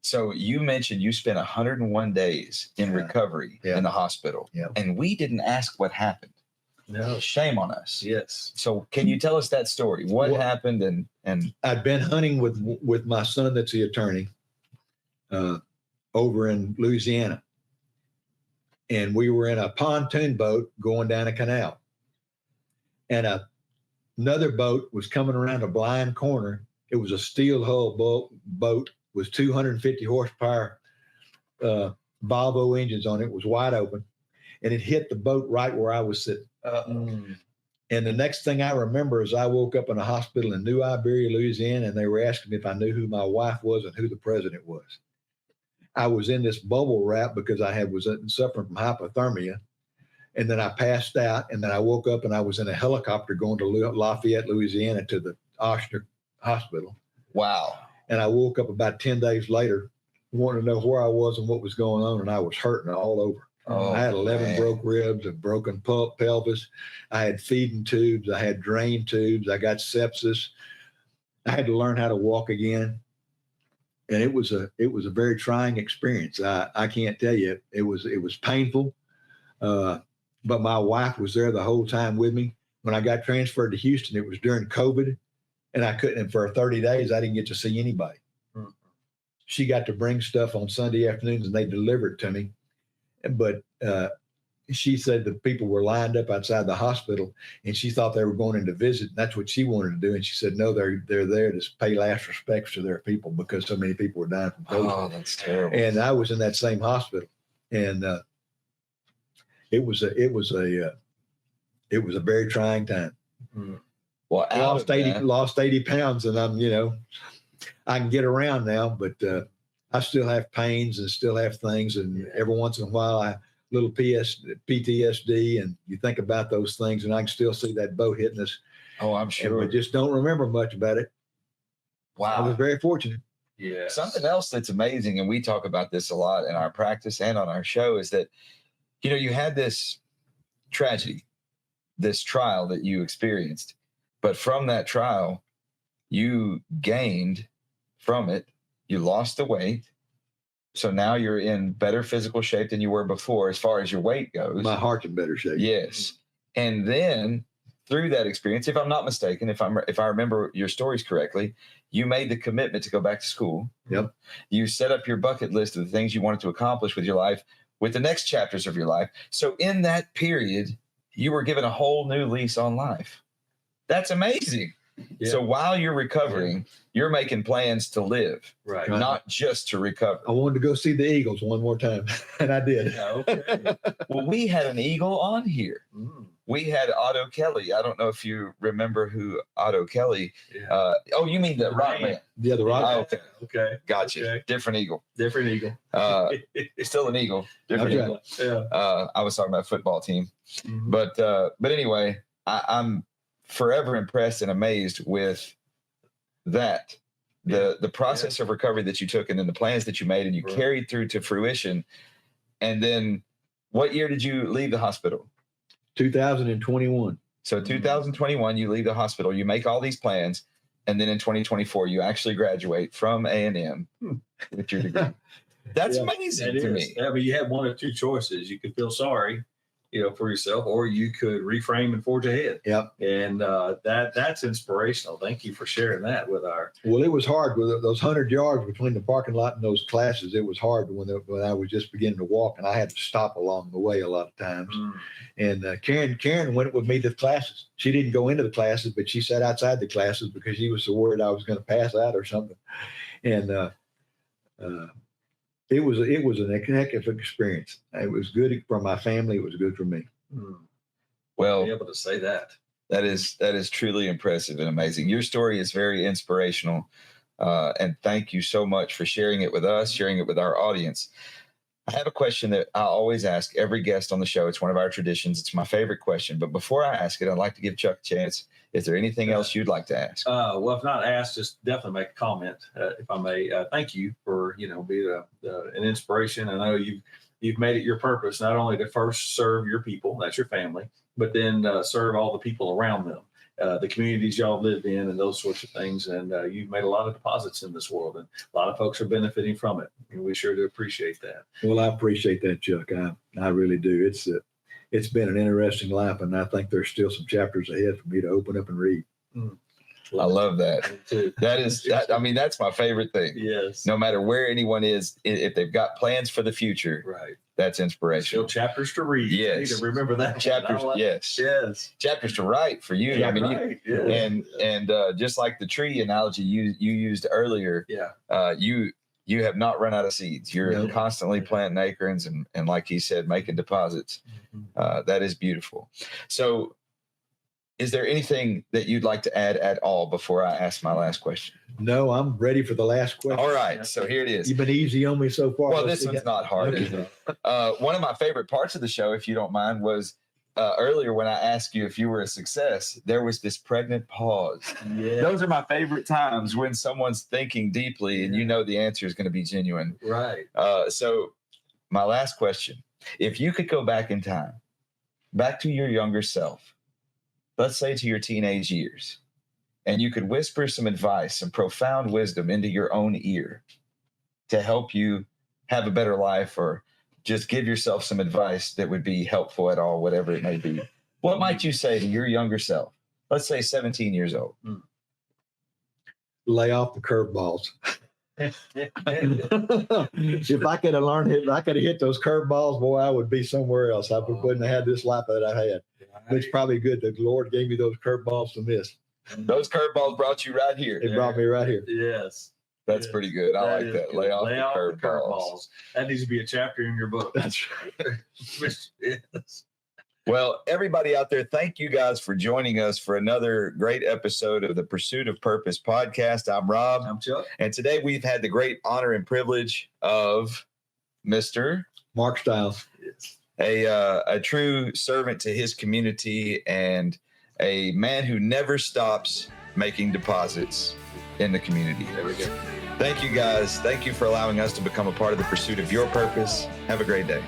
[SPEAKER 1] So you mentioned you spent 101 days in recovery in the hospital, and we didn't ask what happened.
[SPEAKER 2] No.
[SPEAKER 1] Shame on us.
[SPEAKER 2] Yes.
[SPEAKER 1] So can you tell us that story? What happened? And
[SPEAKER 3] I'd been hunting with my son, that's the attorney, over in Louisiana, and we were in a pontoon boat going down a canal, and another boat was coming around a blind corner. It was a steel hull boat with 250 horsepower Volvo engines on it. It was wide open, and it hit the boat right where I was sitting. And the next thing I remember is I woke up in a hospital in New Iberia, Louisiana, and they were asking me if I knew who my wife was and who the president was. I was in this bubble wrap because I was suffering from hypothermia. And then I passed out, and then I woke up and I was in a helicopter going to Lafayette, Louisiana, to the Oshner Hospital.
[SPEAKER 1] Wow.
[SPEAKER 3] And I woke up about 10 days later, wanting to know where I was and what was going on, and I was hurting all over. I had 11 broke ribs, a broken pelvis. I had feeding tubes. I had drain tubes. I got sepsis. I had to learn how to walk again. And it was a very trying experience. I can't tell you, it was painful. But my wife was there the whole time with me. When I got transferred to Houston, it was during COVID, and I couldn't, and for 30 days, I didn't get to see anybody. She got to bring stuff on Sunday afternoons and they delivered it to me. But she said the people were lined up outside the hospital, and she thought they were going in to visit. And that's what she wanted to do. And she said, no, they're there to pay last respects to their people because so many people were dying from COVID.
[SPEAKER 1] Oh, that's terrible.
[SPEAKER 3] And I was in that same hospital, and it was a very trying time.
[SPEAKER 1] Well,
[SPEAKER 3] lost 80 pounds, and I can get around now, but I still have pains and still have things. And every once in a while, I little PTSD, and you think about those things, and I can still see that boat hitting us.
[SPEAKER 1] Oh, I'm sure.
[SPEAKER 3] I just don't remember much about it.
[SPEAKER 1] Wow.
[SPEAKER 3] I was very fortunate.
[SPEAKER 2] Yeah.
[SPEAKER 1] Something else that's amazing, and we talk about this a lot in our practice and on our show, is that, you had this tragedy, this trial that you experienced, but from that trial, you gained from it. You lost the weight. So now you're in better physical shape than you were before as far as your weight goes.
[SPEAKER 3] My heart's in better shape.
[SPEAKER 1] Yes. And then through that experience, if I'm not mistaken, if I remember your stories correctly, you made the commitment to go back to school.
[SPEAKER 3] Yep.
[SPEAKER 1] You set up your bucket list of the things you wanted to accomplish with your life, with the next chapters of your life. So in that period, you were given a whole new lease on life. That's amazing. Yeah. So while you're recovering, you're making plans to live,
[SPEAKER 2] right?
[SPEAKER 1] Not just to recover.
[SPEAKER 3] I wanted to go see the Eagles one more time, and I did.
[SPEAKER 2] Yeah, okay.
[SPEAKER 1] Well, we had an Eagle on here. We had Otto Kelly. I don't know if you remember who Otto Kelly.
[SPEAKER 2] Yeah.
[SPEAKER 1] You mean the rock man?
[SPEAKER 3] Yeah, the rock man.
[SPEAKER 1] Okay.
[SPEAKER 2] Okay.
[SPEAKER 1] Gotcha.
[SPEAKER 2] Okay.
[SPEAKER 1] Different Eagle.
[SPEAKER 2] Different Eagle.
[SPEAKER 1] Still an Eagle. Different Eagle.
[SPEAKER 2] Yeah.
[SPEAKER 1] I was talking about football team, but anyway, I'm forever impressed and amazed with that. The process of recovery that you took, and then the plans that you made and you carried through to fruition. And then what year did you leave the hospital?
[SPEAKER 3] 2021.
[SPEAKER 1] So 2021, you leave the hospital, you make all these plans, and then in 2024, you actually graduate from A&M with your degree. That's amazing to me.
[SPEAKER 2] I mean, you had one of two choices. You could feel sorry, for yourself, or you could reframe and forge ahead.
[SPEAKER 3] Yep.
[SPEAKER 2] And that's inspirational. Thank you for sharing that with our.
[SPEAKER 3] Well, it was hard with those 100 yards between the parking lot and those classes. It was hard when I was just beginning to walk, and I had to stop along the way a lot of times. And Karen went with me to the classes. She didn't go into the classes, but she sat outside the classes because she was so worried I was going to pass out or something. And it was an heck of an experience. It was good for my family. It was good for me.
[SPEAKER 1] Well,
[SPEAKER 2] be able to say that.
[SPEAKER 1] That is truly impressive and amazing. Your story is very inspirational. And thank you so much for sharing it with us, sharing it with our audience. I have a question that I always ask every guest on the show. It's one of our traditions. It's my favorite question. But before I ask it, I'd like to give Chuck a chance. Is there anything else you'd like to ask?
[SPEAKER 2] Well, if not asked, just definitely make a comment, if I may. Thank you for being an inspiration. I know you've made it your purpose not only to first serve your people, that's your family, but then serve all the people around them, the communities y'all live in, and those sorts of things. And you've made a lot of deposits in this world, and a lot of folks are benefiting from it. And we sure do appreciate that.
[SPEAKER 3] Well, I appreciate that, Chuck. I really do. It's been an interesting life, and I think there's still some chapters ahead for me to open up and read.
[SPEAKER 1] I love that. That's my favorite thing.
[SPEAKER 2] Yes.
[SPEAKER 1] No matter where anyone is, if they've got plans for the future,
[SPEAKER 2] right,
[SPEAKER 1] that's inspirational.
[SPEAKER 2] Still chapters to read.
[SPEAKER 1] Yes.
[SPEAKER 2] You need to remember that.
[SPEAKER 1] Chapters. Yes. Chapters to write for you.
[SPEAKER 2] Yeah,
[SPEAKER 1] right. And just like the tree analogy you used earlier.
[SPEAKER 2] Yeah.
[SPEAKER 1] You have not run out of seeds. You're constantly planting acorns and like he said, making deposits. That is beautiful. So is there anything that you'd like to add at all before I ask my last question?
[SPEAKER 3] No, I'm ready for the last question.
[SPEAKER 1] All right. So here it is.
[SPEAKER 3] You've been easy on me so far.
[SPEAKER 1] Well, this one's not hard.
[SPEAKER 3] Okay.
[SPEAKER 1] One of my favorite parts of the show, if you don't mind, was earlier when I asked you if you were a success, there was this pregnant pause.
[SPEAKER 2] Yeah.
[SPEAKER 1] Those are my favorite times when someone's thinking deeply and the answer is going to be genuine.
[SPEAKER 2] Right.
[SPEAKER 1] So my last question, if you could go back in time, back to your younger self, let's say to your teenage years, and you could whisper some advice, some profound wisdom into your own ear to help you have a better life, or just give yourself some advice that would be helpful at all, whatever it may be. What might you say to your younger self? Let's say 17 years old.
[SPEAKER 3] Lay off the curveballs. If I could have learned it, I could have hit those curveballs, boy, I would be somewhere else. I wouldn't have had this life that I had. It's probably good that the Lord gave me those curveballs to miss.
[SPEAKER 1] Those curveballs brought you right here.
[SPEAKER 3] It brought me right here.
[SPEAKER 2] Yes.
[SPEAKER 1] That's pretty good. I like that.
[SPEAKER 2] Good.
[SPEAKER 1] Lay off the curveballs.
[SPEAKER 2] That needs to be a chapter in your book.
[SPEAKER 3] That's right.
[SPEAKER 2] Yes.
[SPEAKER 1] Well, everybody out there, thank you guys for joining us for another great episode of the Pursuit of Purpose podcast. I'm Rob.
[SPEAKER 2] I'm Chuck.
[SPEAKER 1] And today we've had the great honor and privilege of Mr.
[SPEAKER 3] Mark Stiles.
[SPEAKER 2] Yes.
[SPEAKER 1] A true servant to his community and a man who never stops making deposits in the community.
[SPEAKER 2] There we go.
[SPEAKER 1] Thank you guys. Thank you for allowing us to become a part of the pursuit of your purpose. Have a great day.